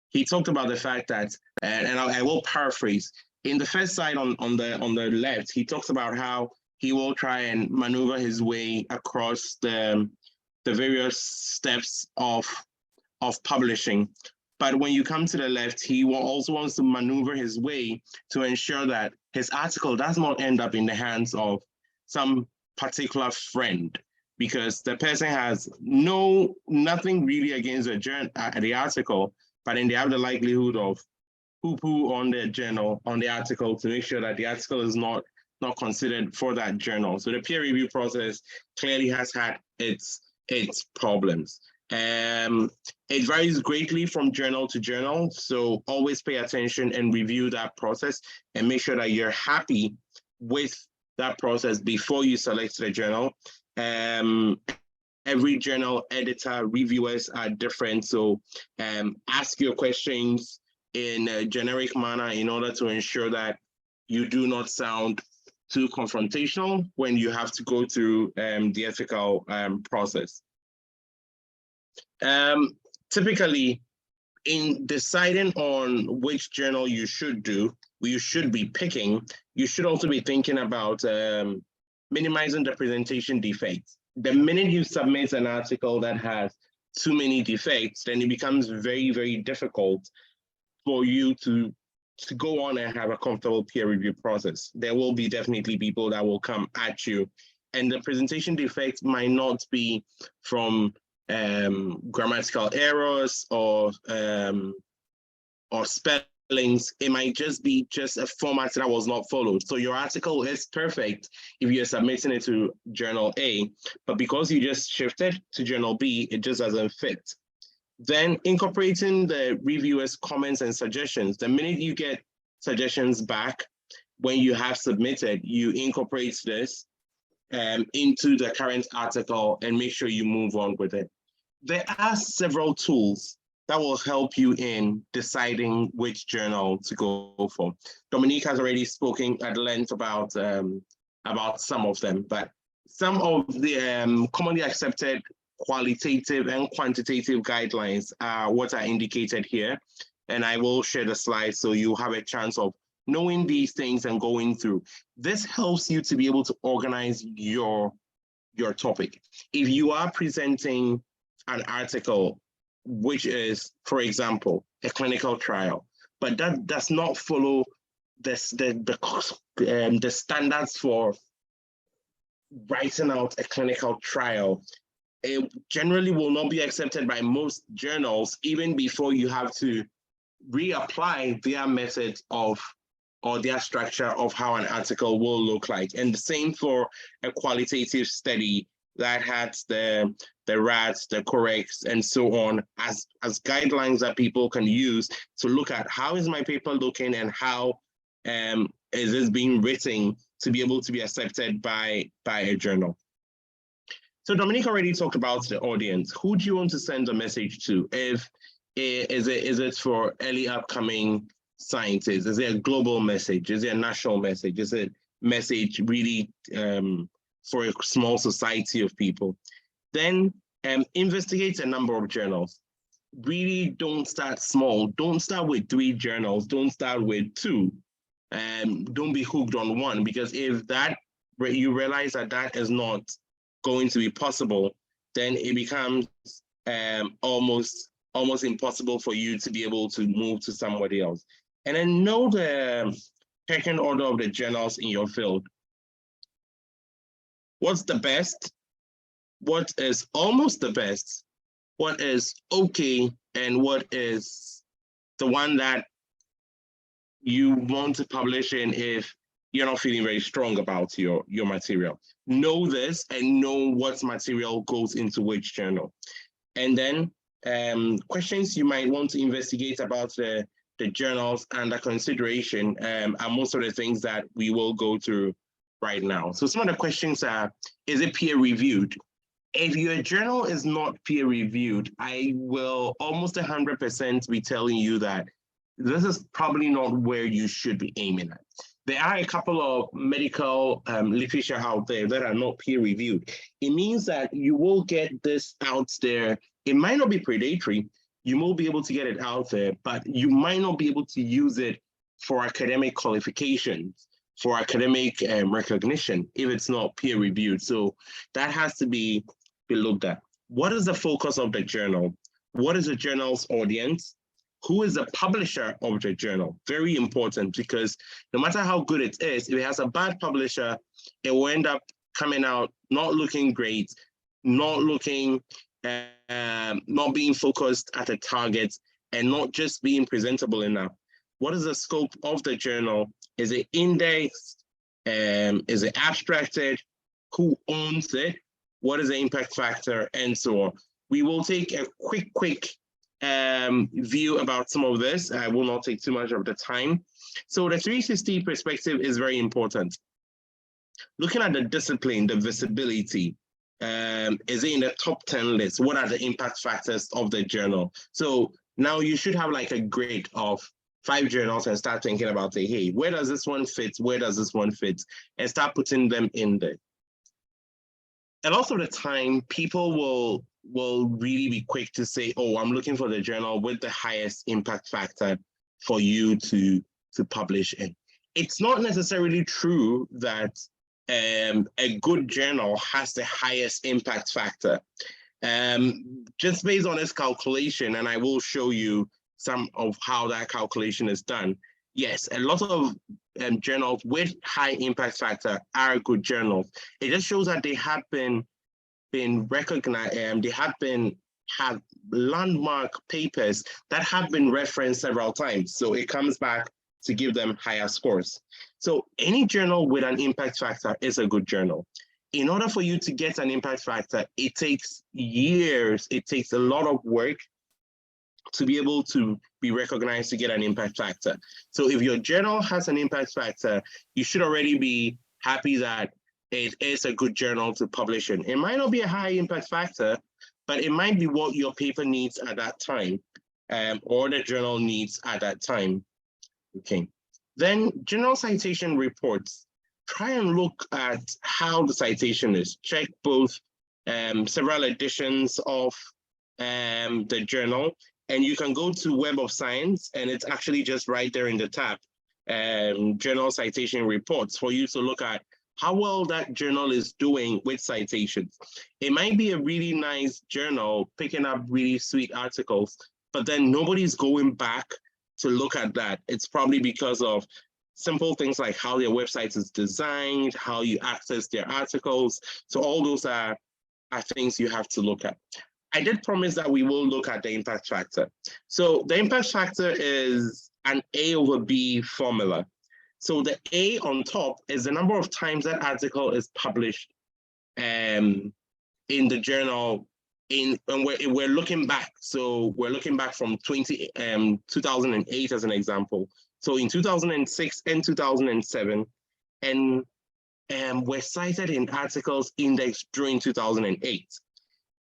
he talked about the fact that, and I will paraphrase, in the first slide on the left, he talks about how he will try and maneuver his way across the various steps of publishing. But when you come to the left, he also wants to maneuver his way to ensure that his article does not end up in the hands of some particular friend, because the person has nothing really against the article, but then they have the likelihood of poo-poo on their journal, on the article, to make sure that the article is not considered for that journal. So the peer review process clearly has had its problems. It varies greatly from journal to journal, so always pay attention and review that process and make sure that you're happy with that process before you select the journal. Every journal editor, reviewers are different, so ask your questions in a generic manner in order to ensure that you do not sound too confrontational when you have to go through the ethical process. Typically, in deciding on which journal you should be picking, you should also be thinking about minimizing the presentation defects. The minute you submit an article that has too many defects, then it becomes very, very difficult for you to go on and have a comfortable peer review process. There will be definitely people that will come at you, and the presentation defects might not be from grammatical errors or spellings. It might just be just a format that was not followed. So your article is perfect if you're submitting it to Journal A, but because you just shifted to Journal B, it just doesn't fit. Then incorporating the reviewers' comments and suggestions. The minute you get suggestions back when you have submitted, you incorporate this into the current article and make sure you move on with it. There are several tools that will help you in deciding which journal to go for. Dominique has already spoken at length about some of them, but some of the commonly accepted qualitative and quantitative guidelines are what are indicated here. And I will share the slides so you have a chance of knowing these things and going through. This helps you to be able to organize your topic. If you are presenting an article, which is, for example, a clinical trial, but that does not follow the standards for writing out a clinical trial, it generally will not be accepted by most journals, even before you have to reapply their method of or their structure of how an article will look like. And the same for a qualitative study that had the RATs, the corrects, and so on as guidelines that people can use to look at how is my paper looking and how is this being written to be able to be accepted by a journal. So Dominique already talked about the audience. Who do you want to send a message to? Is it for early upcoming scientists? Is it a global message? Is it a national message? Is it message really for a small society of people? Then investigate a number of journals. Really don't start small. Don't start with 3 journals. Don't start with 2. Don't be hooked on one, because if that you realize that that is not going to be possible, then it becomes almost impossible for you to be able to move to somebody else. And then know the pecking order of the journals in your field. What's the best? What is almost the best? What is okay? And what is the one that you want to publish in if you're not feeling very strong about your material? Know this and know what material goes into which journal. And then questions you might want to investigate about the journals under consideration are most of the things that we will go through right now. So some of the questions are, is it peer reviewed? If your journal is not peer reviewed, I will almost 100% be telling you that this is probably not where you should be aiming at. There are a couple of medical literature out there that are not peer reviewed. It means that you will get this out there. It might not be predatory. You will be able to get it out there, but you might not be able to use it for academic qualifications, for academic recognition, if it's not peer reviewed. So that has to be looked at. What is the focus of the journal? What is the journal's audience? Who is the publisher of the journal? Very important, because no matter how good it is, if it has a bad publisher, it will end up coming out not looking great, not looking, not being focused at a target, and not just being presentable enough. What is the scope of the journal? Is it indexed? Is it abstracted? Who owns it? What is the impact factor? And so on. We will take a quick view about some of this. I will not take too much of the time. So the 360 perspective is very important. Looking at the discipline, the visibility, is it in the top 10 list? What are the impact factors of the journal? So now you should have like a grade of 5 journals and start thinking about, hey, where does this one fit? Where does this one fit? And start putting them in there. A lot of the time, people will really be quick to say, oh, I'm looking for the journal with the highest impact factor for you to publish in. It's not necessarily true that a good journal has the highest impact factor. Just based on this calculation, and I will show you some of how that calculation is done. Yes, a lot of journals with high impact factor are good journals. It just shows that they have been been recognized, they have landmark papers that have been referenced several times. So it comes back to give them higher scores. So any journal with an impact factor is a good journal. In order for you to get an impact factor, it takes years, it takes a lot of work to be able to be recognized to get an impact factor. So if your journal has an impact factor, you should already be happy that it is a good journal to publish in. It might not be a high impact factor, but it might be what your paper needs at that time, or the journal needs at that time. Okay. Then journal citation reports. Try and look at how the citation is. Check both several editions of the journal, and you can go to Web of Science, and it's actually just right there in the tab, journal citation reports, for you to look at how well that journal is doing with citations. It might be a really nice journal picking up really sweet articles, but then nobody's going back to look at that. It's probably because of simple things like how their website is designed, how you access their articles. So all those are things you have to look at. I did promise that we will look at the impact factor. So the impact factor is an A over B formula. So the A on top is the number of times that article is published in the journal, and we're looking back. So we're looking back from 2008 as an example. So in 2006 and 2007, and were cited in articles indexed during 2008.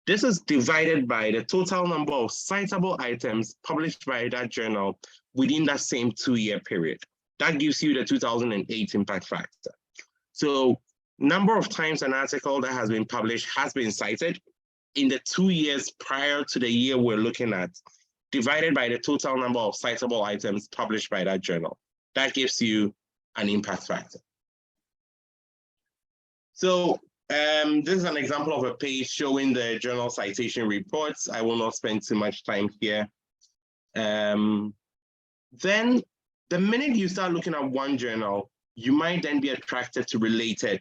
This is divided by the total number of citable items published by that journal within that same 2-year period. That gives you the 2008 impact factor. So number of times an article that has been published has been cited in the 2 years prior to the year we're looking at, divided by the total number of citable items published by that journal. That gives you an impact factor. So this is an example of a page showing the journal citation reports. I will not spend too much time here. Then the minute you start looking at one journal, you might then be attracted to related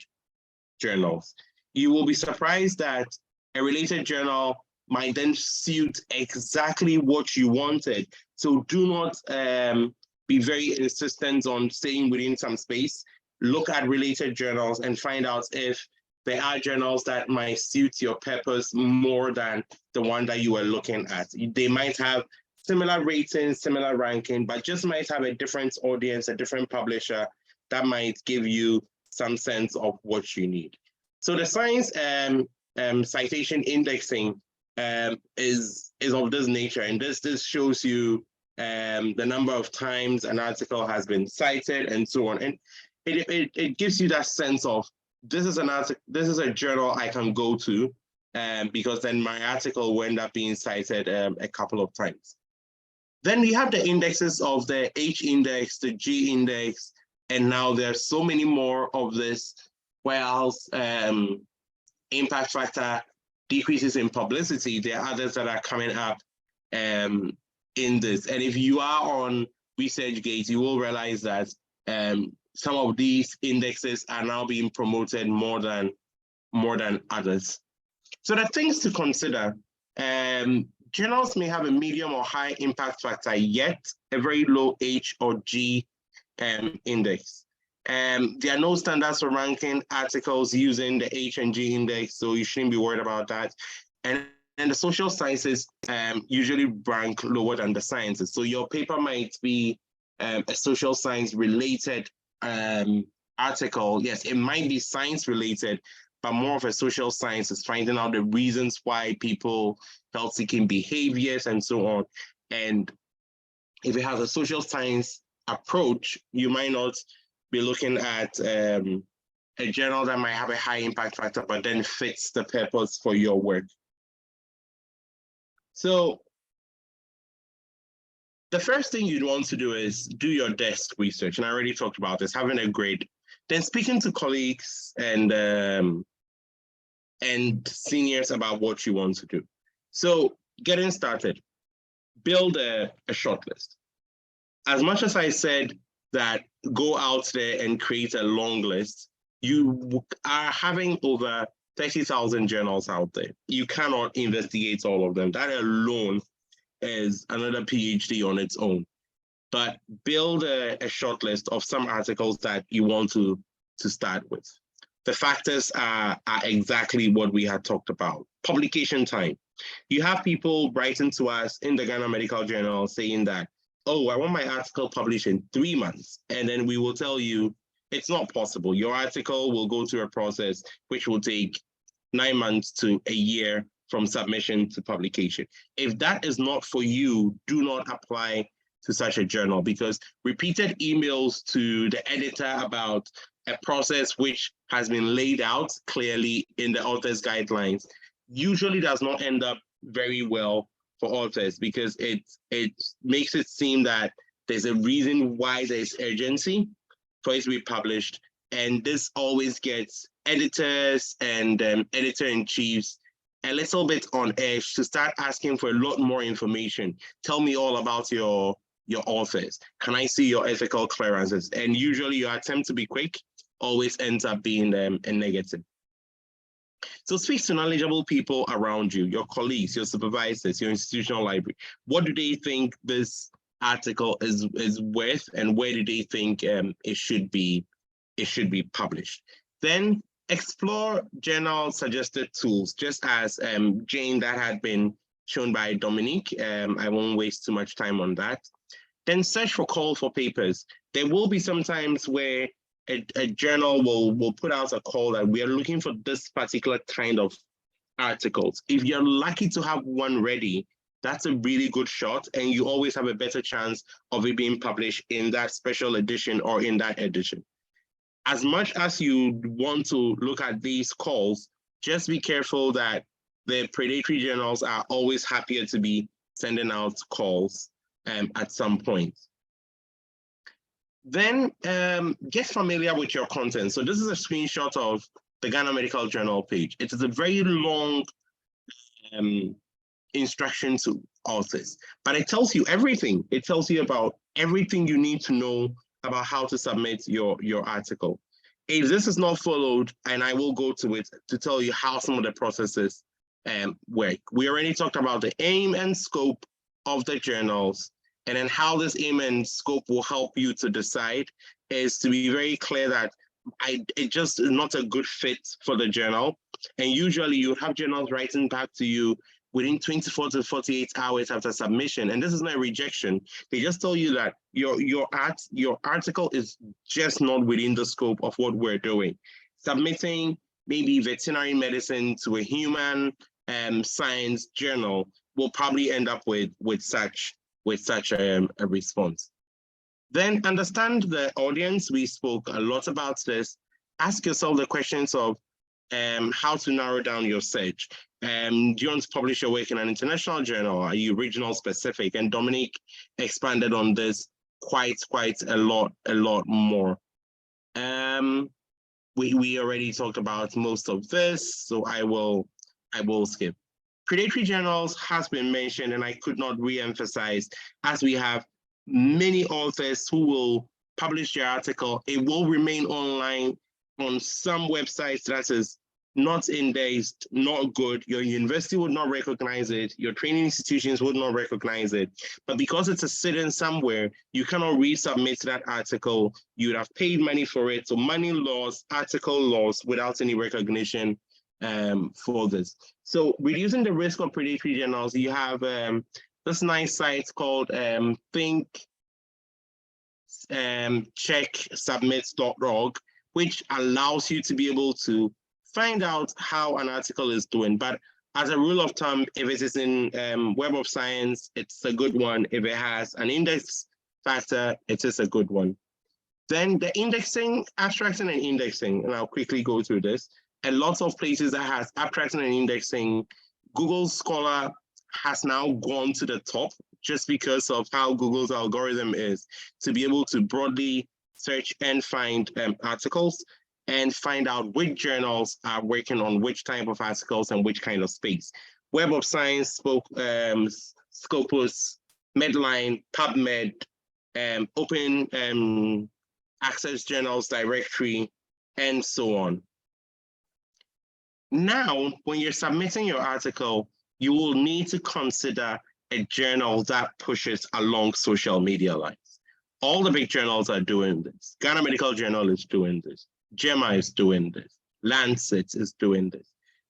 journals. You will be surprised that a related journal might then suit exactly what you wanted. So do not be very insistent on staying within some space. Look at related journals and find out if there are journals that might suit your purpose more than the one that you were looking at. They might have similar ratings, similar ranking, but just might have a different audience, a different publisher that might give you some sense of what you need. So the science citation indexing is of this nature, and this shows you the number of times an article has been cited and so on. And it gives you that sense of this is a journal I can go to, because then my article will end up being cited a couple of times. Then we have the indexes of the H index, the G index, and now there's so many more of this, whereas impact factor decreases in publicity, there are others that are coming up in this. And if you are on ResearchGate, you will realize that some of these indexes are now being promoted more than others. So the things to consider, journals may have a medium or high impact factor, yet a very low H or G index. There are no standards for ranking articles using the H and G index, so you shouldn't be worried about that. And the social sciences usually rank lower than the sciences. So your paper might be a social science related article. Yes, it might be science related, but more of a social science is finding out the reasons why people health-seeking behaviors and so on. And if it has a social science approach, you might not be looking at a journal that might have a high impact factor, but then fits the purpose for your work. So the first thing you'd want to do is do your desk research. And I already talked about this, having a grade, then speaking to colleagues and seniors about what you want to do. So getting started, build a shortlist. As much as I said that go out there and create a long list, you are having over 30,000 journals out there. You cannot investigate all of them. That alone is another PhD on its own. But build a short list of some articles that you want to start with. The factors are exactly what we had talked about. Publication time. You have people writing to us in the Ghana Medical Journal saying that, oh, I want my article published in 3 months. And then we will tell you it's not possible. Your article will go through a process which will take 9 months to a year from submission to publication. If that is not for you, do not apply to such a journal, because repeated emails to the editor about a process which has been laid out clearly in the author's guidelines usually does not end up very well for authors, because it makes it seem that there's a reason why there's urgency for it to be published. And this always gets editors and editor-in-chiefs a little bit on edge to start asking for a lot more information. Tell me all about your authors. Can I see your ethical clearances? And usually your attempt to be quick always ends up being a negative. So speak to knowledgeable people around you, your colleagues, your supervisors, your institutional library. What do they think this article is worth, and where do they think it should be published? Then explore journal suggested tools, just as Jane, that had been shown by Dominique. I won't waste too much time on that. Then search for call for papers. There will be some times where a journal will put out a call that we are looking for this particular kind of articles. If you're lucky to have one ready, that's a really good shot, and you always have a better chance of it being published in that special edition or in that edition. As much as you want to look at these calls, just be careful that the predatory journals are always happier to be sending out calls at some point. Then get familiar with your content. So this is a screenshot of the Ghana Medical Journal page. It is a very long instruction to authors, but it tells you everything. It tells you about everything you need to know about how to submit your article. If this is not followed, and I will go to it to tell you how some of the processes work. We already talked about the aim and scope of the journals, and then how this aim and scope will help you to decide is to be very clear that it just is not a good fit for the journal. And usually you have journals writing back to you within 24 to 48 hours after submission. And this is not a rejection. They just tell you that your article is just not within the scope of what we're doing. Submitting maybe veterinary medicine to a human science journal will probably end up with such a response. Then understand the audience. We spoke a lot about this. Ask yourself the questions of how to narrow down your search. Do you want to publish your work in an international journal? Are you regional specific? And Dominique expanded on this quite a lot more. We already talked about most of this, so I will skip. Predatory journals has been mentioned, and I could not re-emphasize, as we have many authors who will publish their article. It will remain online on some websites that is not indexed, not good. Your university would not recognize it. Your training institutions would not recognize it. But because it's a sitting somewhere, you cannot resubmit that article. You would have paid money for it. So money loss, article loss without any recognition for this. So reducing the risk of predatory journals, you have this nice site called thinkchecksubmit.org, which allows you to be able to find out how an article is doing. But as a rule of thumb, if it is in Web of Science, it's a good one. If it has an index factor, it is a good one. Then the indexing, abstracting and indexing, and I'll quickly go through this. A lot of places that has abstracting and indexing, Google Scholar has now gone to the top just because of how Google's algorithm is to be able to broadly search and find articles and find out which journals are working on which type of articles and which kind of space. Web of Science, Scopus, Medline, PubMed, Open Access Journals Directory, and so on. Now, when you're submitting your article, you will need to consider a journal that pushes along social media lines. All the big journals are doing this. Ghana Medical Journal is doing this. JEMA is doing this. Lancet is doing this.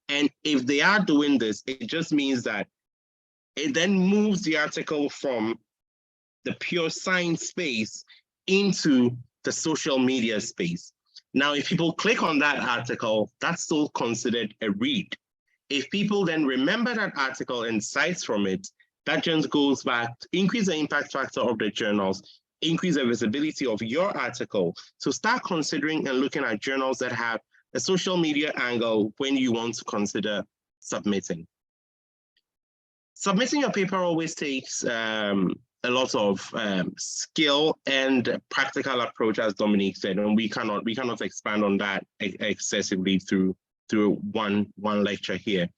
And if they are doing this, it just means that it then moves the article from the pure science space into the social media space. Now, if people click on that article, that's still considered a read. If people then remember that article and cites from it, that just goes back to increase the impact factor of the journals, increase the visibility of your article. So start considering and looking at journals that have a social media angle when you want to consider submitting. Submitting your paper always takes a lot of skill and practical approach, as Dominique said, and we cannot expand on that excessively through one lecture here.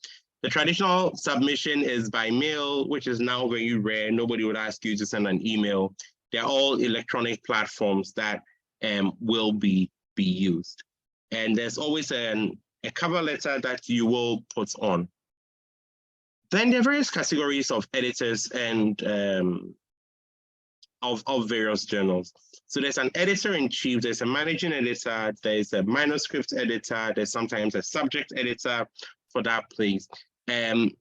The traditional submission is by mail, which is now very rare. Nobody would ask you to send an email. They're all electronic platforms that will be used. And there's always a cover letter that you will put on. Then there are various categories of editors and of various journals. So there's an editor-in-chief, there's a managing editor, there's a manuscript editor, there's sometimes a subject editor for that place.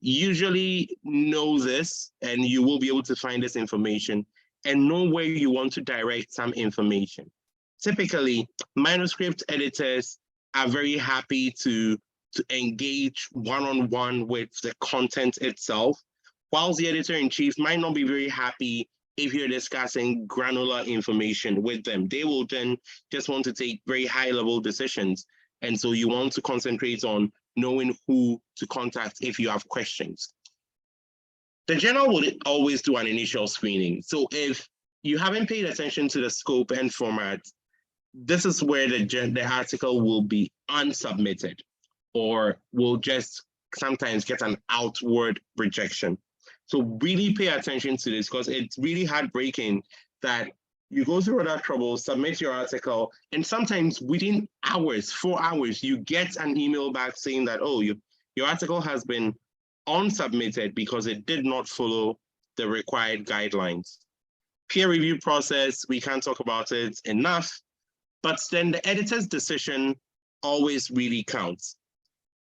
Usually know this, and you will be able to find this information and know where you want to direct some information. Typically, manuscript editors are very happy to engage one-on-one with the content itself, whilst the editor-in-chief might not be very happy if you're discussing granular information with them. They will then just want to take very high-level decisions. And so you want to concentrate on knowing who to contact if you have questions. The journal will always do an initial screening. So if you haven't paid attention to the scope and format, this is where the article will be unsubmitted or will just sometimes get an outward rejection. So really pay attention to this, because it's really heartbreaking that you go through all that trouble, submit your article, and sometimes within hours, 4 hours, you get an email back saying that, oh, your article has been unsubmitted because it did not follow the required guidelines. Peer review process, we can't talk about it enough, but then the editor's decision always really counts.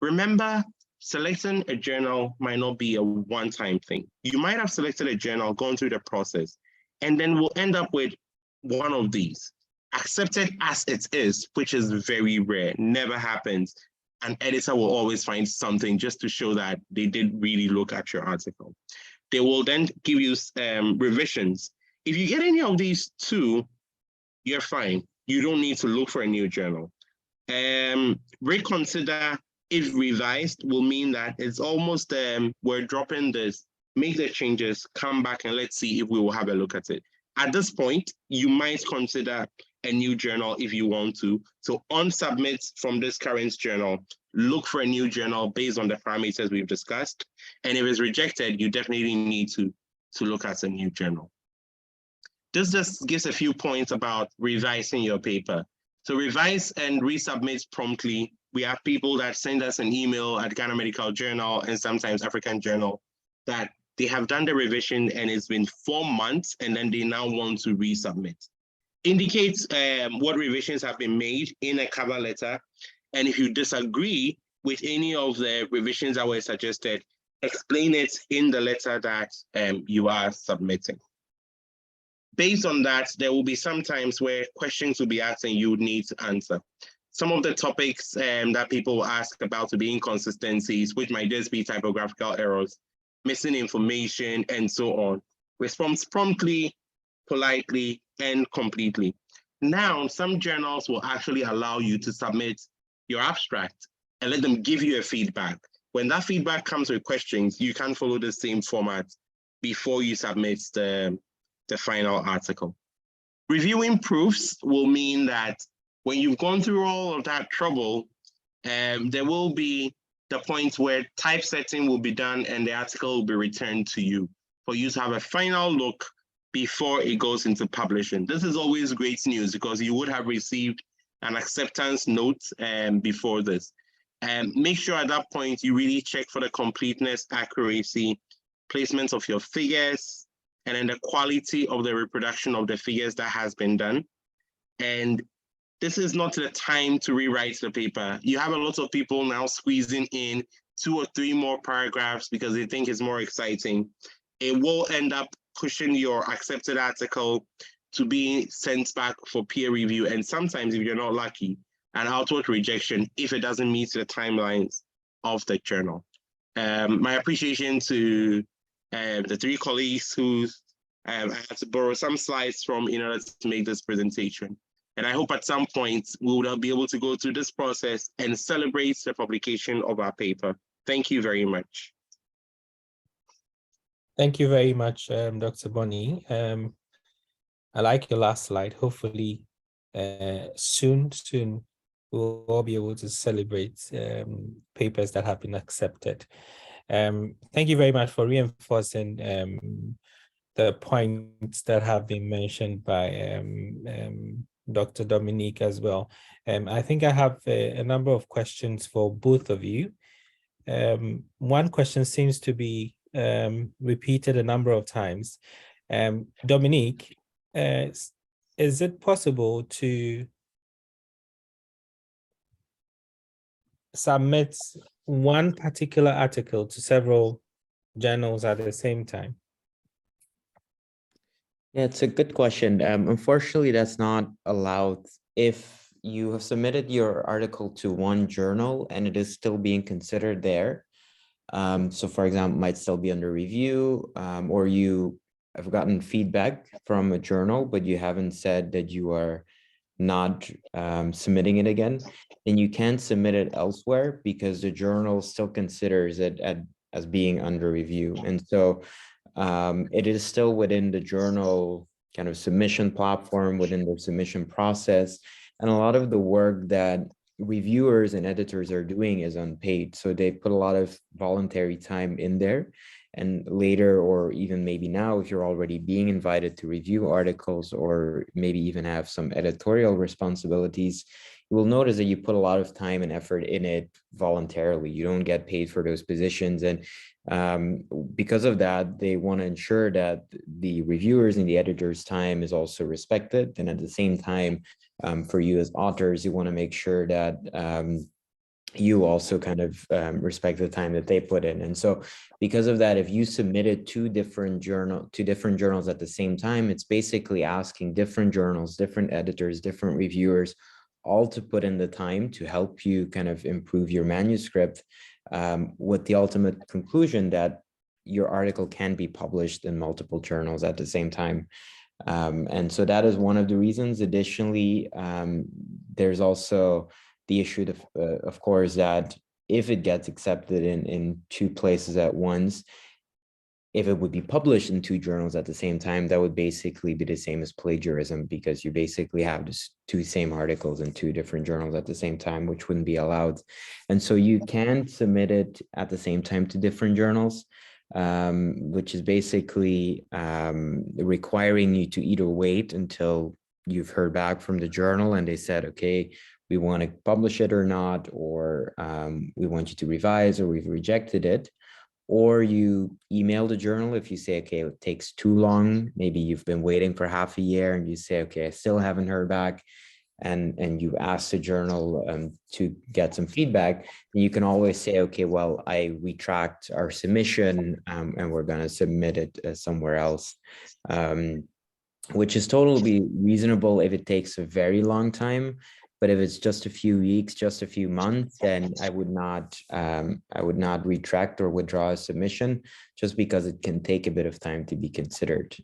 Remember, selecting a journal might not be a one-time thing. You might have selected a journal, gone through the process, and then we'll end up with one of these, accepted as it is, which is very rare, never happens. An editor will always find something just to show that they did really look at your article. They will then give you revisions. If you get any of these two, you're fine. You don't need to look for a new journal. Reconsider if revised will mean that it's almost, we're dropping this, make the changes, come back and let's see if we will have a look at it. At this point, you might consider a new journal if you want to. So unsubmit from this current journal, look for a new journal based on the parameters we've discussed. And if it's rejected, you definitely need to look at a new journal. This just gives a few points about revising your paper. So revise and resubmit promptly. We have people that send us an email at Ghana Medical Journal and sometimes African Journal that they have done the revision and it's been 4 months and then they now want to resubmit. Indicate what revisions have been made in a cover letter. And if you disagree with any of the revisions that were suggested, explain it in the letter that you are submitting. Based on that, there will be some times where questions will be asked and you would need to answer. Some of the topics that people will ask about will be inconsistencies, which might just be typographical errors, missing information, and so on. Response promptly, politely, and completely. Now, some journals will actually allow you to submit your abstract and let them give you a feedback. When that feedback comes with questions, you can follow the same format before you submit the final article. Reviewing proofs will mean that when you've gone through all of that trouble, there will be the point where typesetting will be done and the article will be returned to you for you to have a final look before it goes into publishing. This is always great news because you would have received an acceptance note before this. And make sure at that point you really check for the completeness, accuracy, placement of your figures, and then the quality of the reproduction of the figures that has been done. And this is not the time to rewrite the paper. You have a lot of people now squeezing in 2 or 3 more paragraphs because they think it's more exciting. It will end up pushing your accepted article to be sent back for peer review. And sometimes, if you're not lucky, an outward rejection if it doesn't meet the timelines of the journal. My appreciation to the 3 colleagues who I had to borrow some slides from in order to make this presentation. And I hope at some point we will be able to go through this process and celebrate the publication of our paper. Thank you very much. Thank you very much, Dr. Bonney. I like your last slide. Hopefully, soon we'll all be able to celebrate papers that have been accepted. Thank you very much for reinforcing the points that have been mentioned by Dr. Dominique as well. I think I have a number of questions for both of you. One question seems to be repeated a number of times. Dominique, is it possible to submit one particular article to several journals at the same time? Yeah, it's a good question. Unfortunately, that's not allowed if you have submitted your article to one journal and it is still being considered there. So for example, it might still be under review, or you have gotten feedback from a journal, but you haven't said that you are not submitting it again, then you can't submit it elsewhere because the journal still considers it as being under review. And so it is still within the journal kind of submission platform, within the submission process. And a lot of the work that reviewers and editors are doing is unpaid. So they put a lot of voluntary time in there. And later, or even maybe now, if you're already being invited to review articles or maybe even have some editorial responsibilities, you will notice that you put a lot of time and effort in it voluntarily. You don't get paid for those positions. And because of that, they want to ensure that the reviewers and the editors' time is also respected. And at the same time, for you as authors, you want to make sure that you also kind of respect the time that they put in. And so because of that, if you submitted two different journals at the same time, it's basically asking different journals, different editors, different reviewers, all to put in the time to help you kind of improve your manuscript, with the ultimate conclusion that your article can be published in multiple journals at the same time. And so that is one of the reasons. Additionally, there's also the issue of course, that if it gets accepted in 2 places at once, if it would be published in 2 journals at the same time, that would basically be the same as plagiarism, because you basically have just 2 same articles in 2 different journals at the same time, which wouldn't be allowed. And so you can submit it at the same time to different journals, which is basically requiring you to either wait until you've heard back from the journal and they said, okay, we want to publish it or not, or we want you to revise, or we've rejected it. Or you email the journal if you say, okay, it takes too long. Maybe you've been waiting for half a year and you say, okay, I still haven't heard back. And you ask the journal to get some feedback. You can always say, okay, well, I retract our submission and we're going to submit it somewhere else, which is totally reasonable if it takes a very long time. But if it's just a few weeks, just a few months, then I would not retract or withdraw a submission, just because it can take a bit of time to be considered.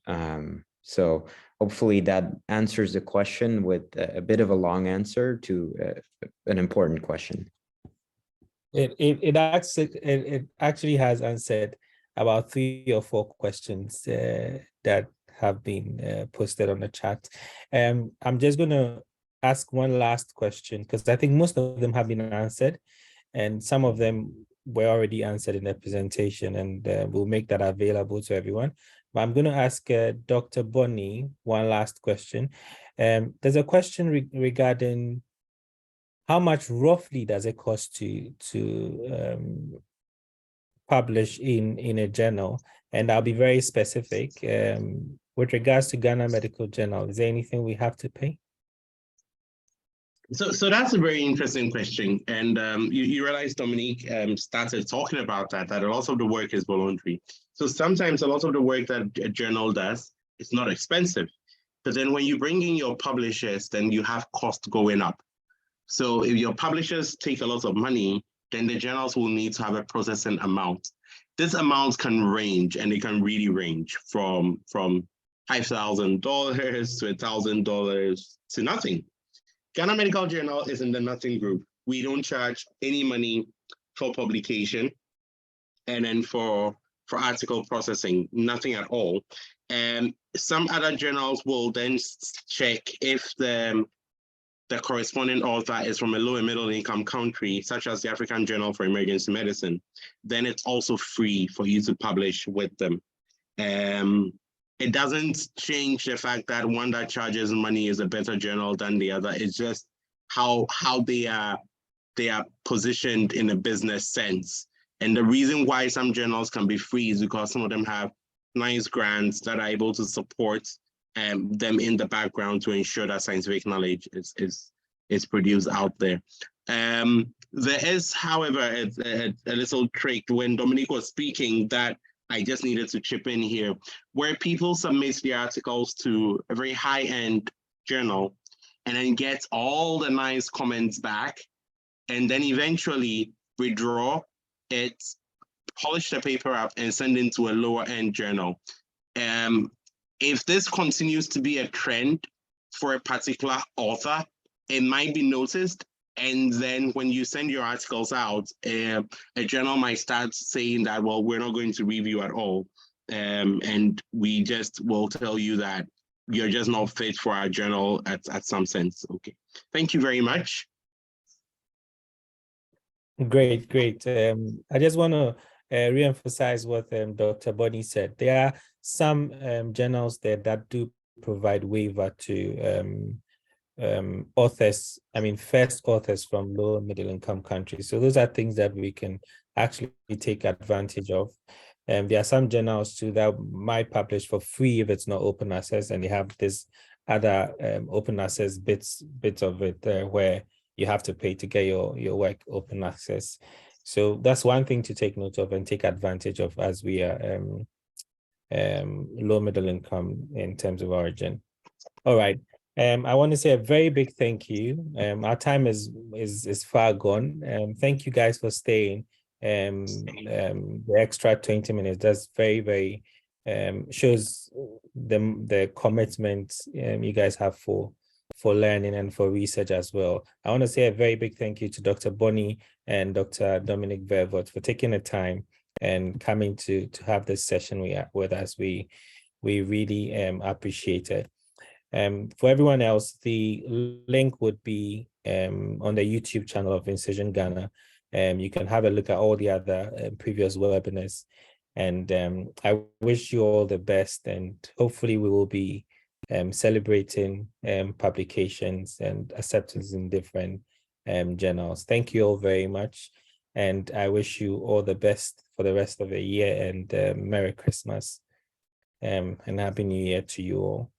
So hopefully that answers the question with a bit of a long answer to an important question. It actually has answered about 3 or 4 questions that have been posted on the chat. I'm just going to ask one last question, because I think most of them have been answered and some of them were already answered in the presentation, and we'll make that available to everyone. But I'm going to ask Dr. Bonney one last question. There's a question regarding how much roughly does it cost to publish in a journal? And I'll be very specific. With regards to Ghana Medical Journal, is there anything we have to pay? So that's a very interesting question. And you realize Dominique started talking about that a lot of the work is voluntary. So sometimes a lot of the work that a journal does is not expensive. But then when you bring in your publishers, then you have cost going up. So if your publishers take a lot of money, then the journals will need to have a processing amount. This amount can range, and it can really range from $5,000 to $1,000 to nothing. Ghana Medical Journal is in the nothing group. We don't charge any money for publication, and then for article processing, nothing at all. And some other journals will then check if the corresponding author is from a low and middle income country, such as the African Journal for Emergency Medicine. Then it's also free for you to publish with them. It doesn't change the fact that one that charges money is a better journal than the other. It's just how they are positioned in a business sense. And the reason why some journals can be free is because some of them have nice grants that are able to support them in the background to ensure that scientific knowledge is produced out there. There is, however, a little trick when Dominique was speaking that I just needed to chip in here, where people submit the articles to a very high-end journal and then get all the nice comments back, and then eventually withdraw it, polish the paper up, and send it to a lower-end journal. If this continues to be a trend for a particular author, it might be noticed. And then when you send your articles out, a journal might start saying that, well, we're not going to review at all. And we just will tell you that you're just not fit for our journal at some sense. Okay. Thank you very much. Great. I just want to re-emphasize what Dr. Bonney said. There are some journals there that do provide waiver to authors, first authors from low and middle income countries. So those are things that we can actually take advantage of. There are some journals too that might publish for free if it's not open access, and they have this other open access bits of it where you have to pay to get your work open access. So that's one thing to take note of and take advantage of as we are low middle income in terms of origin. All right. I want to say a very big thank you. Our time is far gone. Thank you guys for staying. The extra 20 minutes, that's very shows the commitment you guys have for learning and for research as well. I want to say a very big thank you to Dr. Bonney and Dr. Dominique Vervoot for taking the time and coming to have this session with us. We really appreciate it. For everyone else, the link would be on the YouTube channel of InciSioN Ghana. You can have a look at all the other previous webinars. And I wish you all the best, and hopefully we will be celebrating publications and acceptance in different journals. Thank you all very much. And I wish you all the best for the rest of the year, and Merry Christmas and Happy New Year to you all.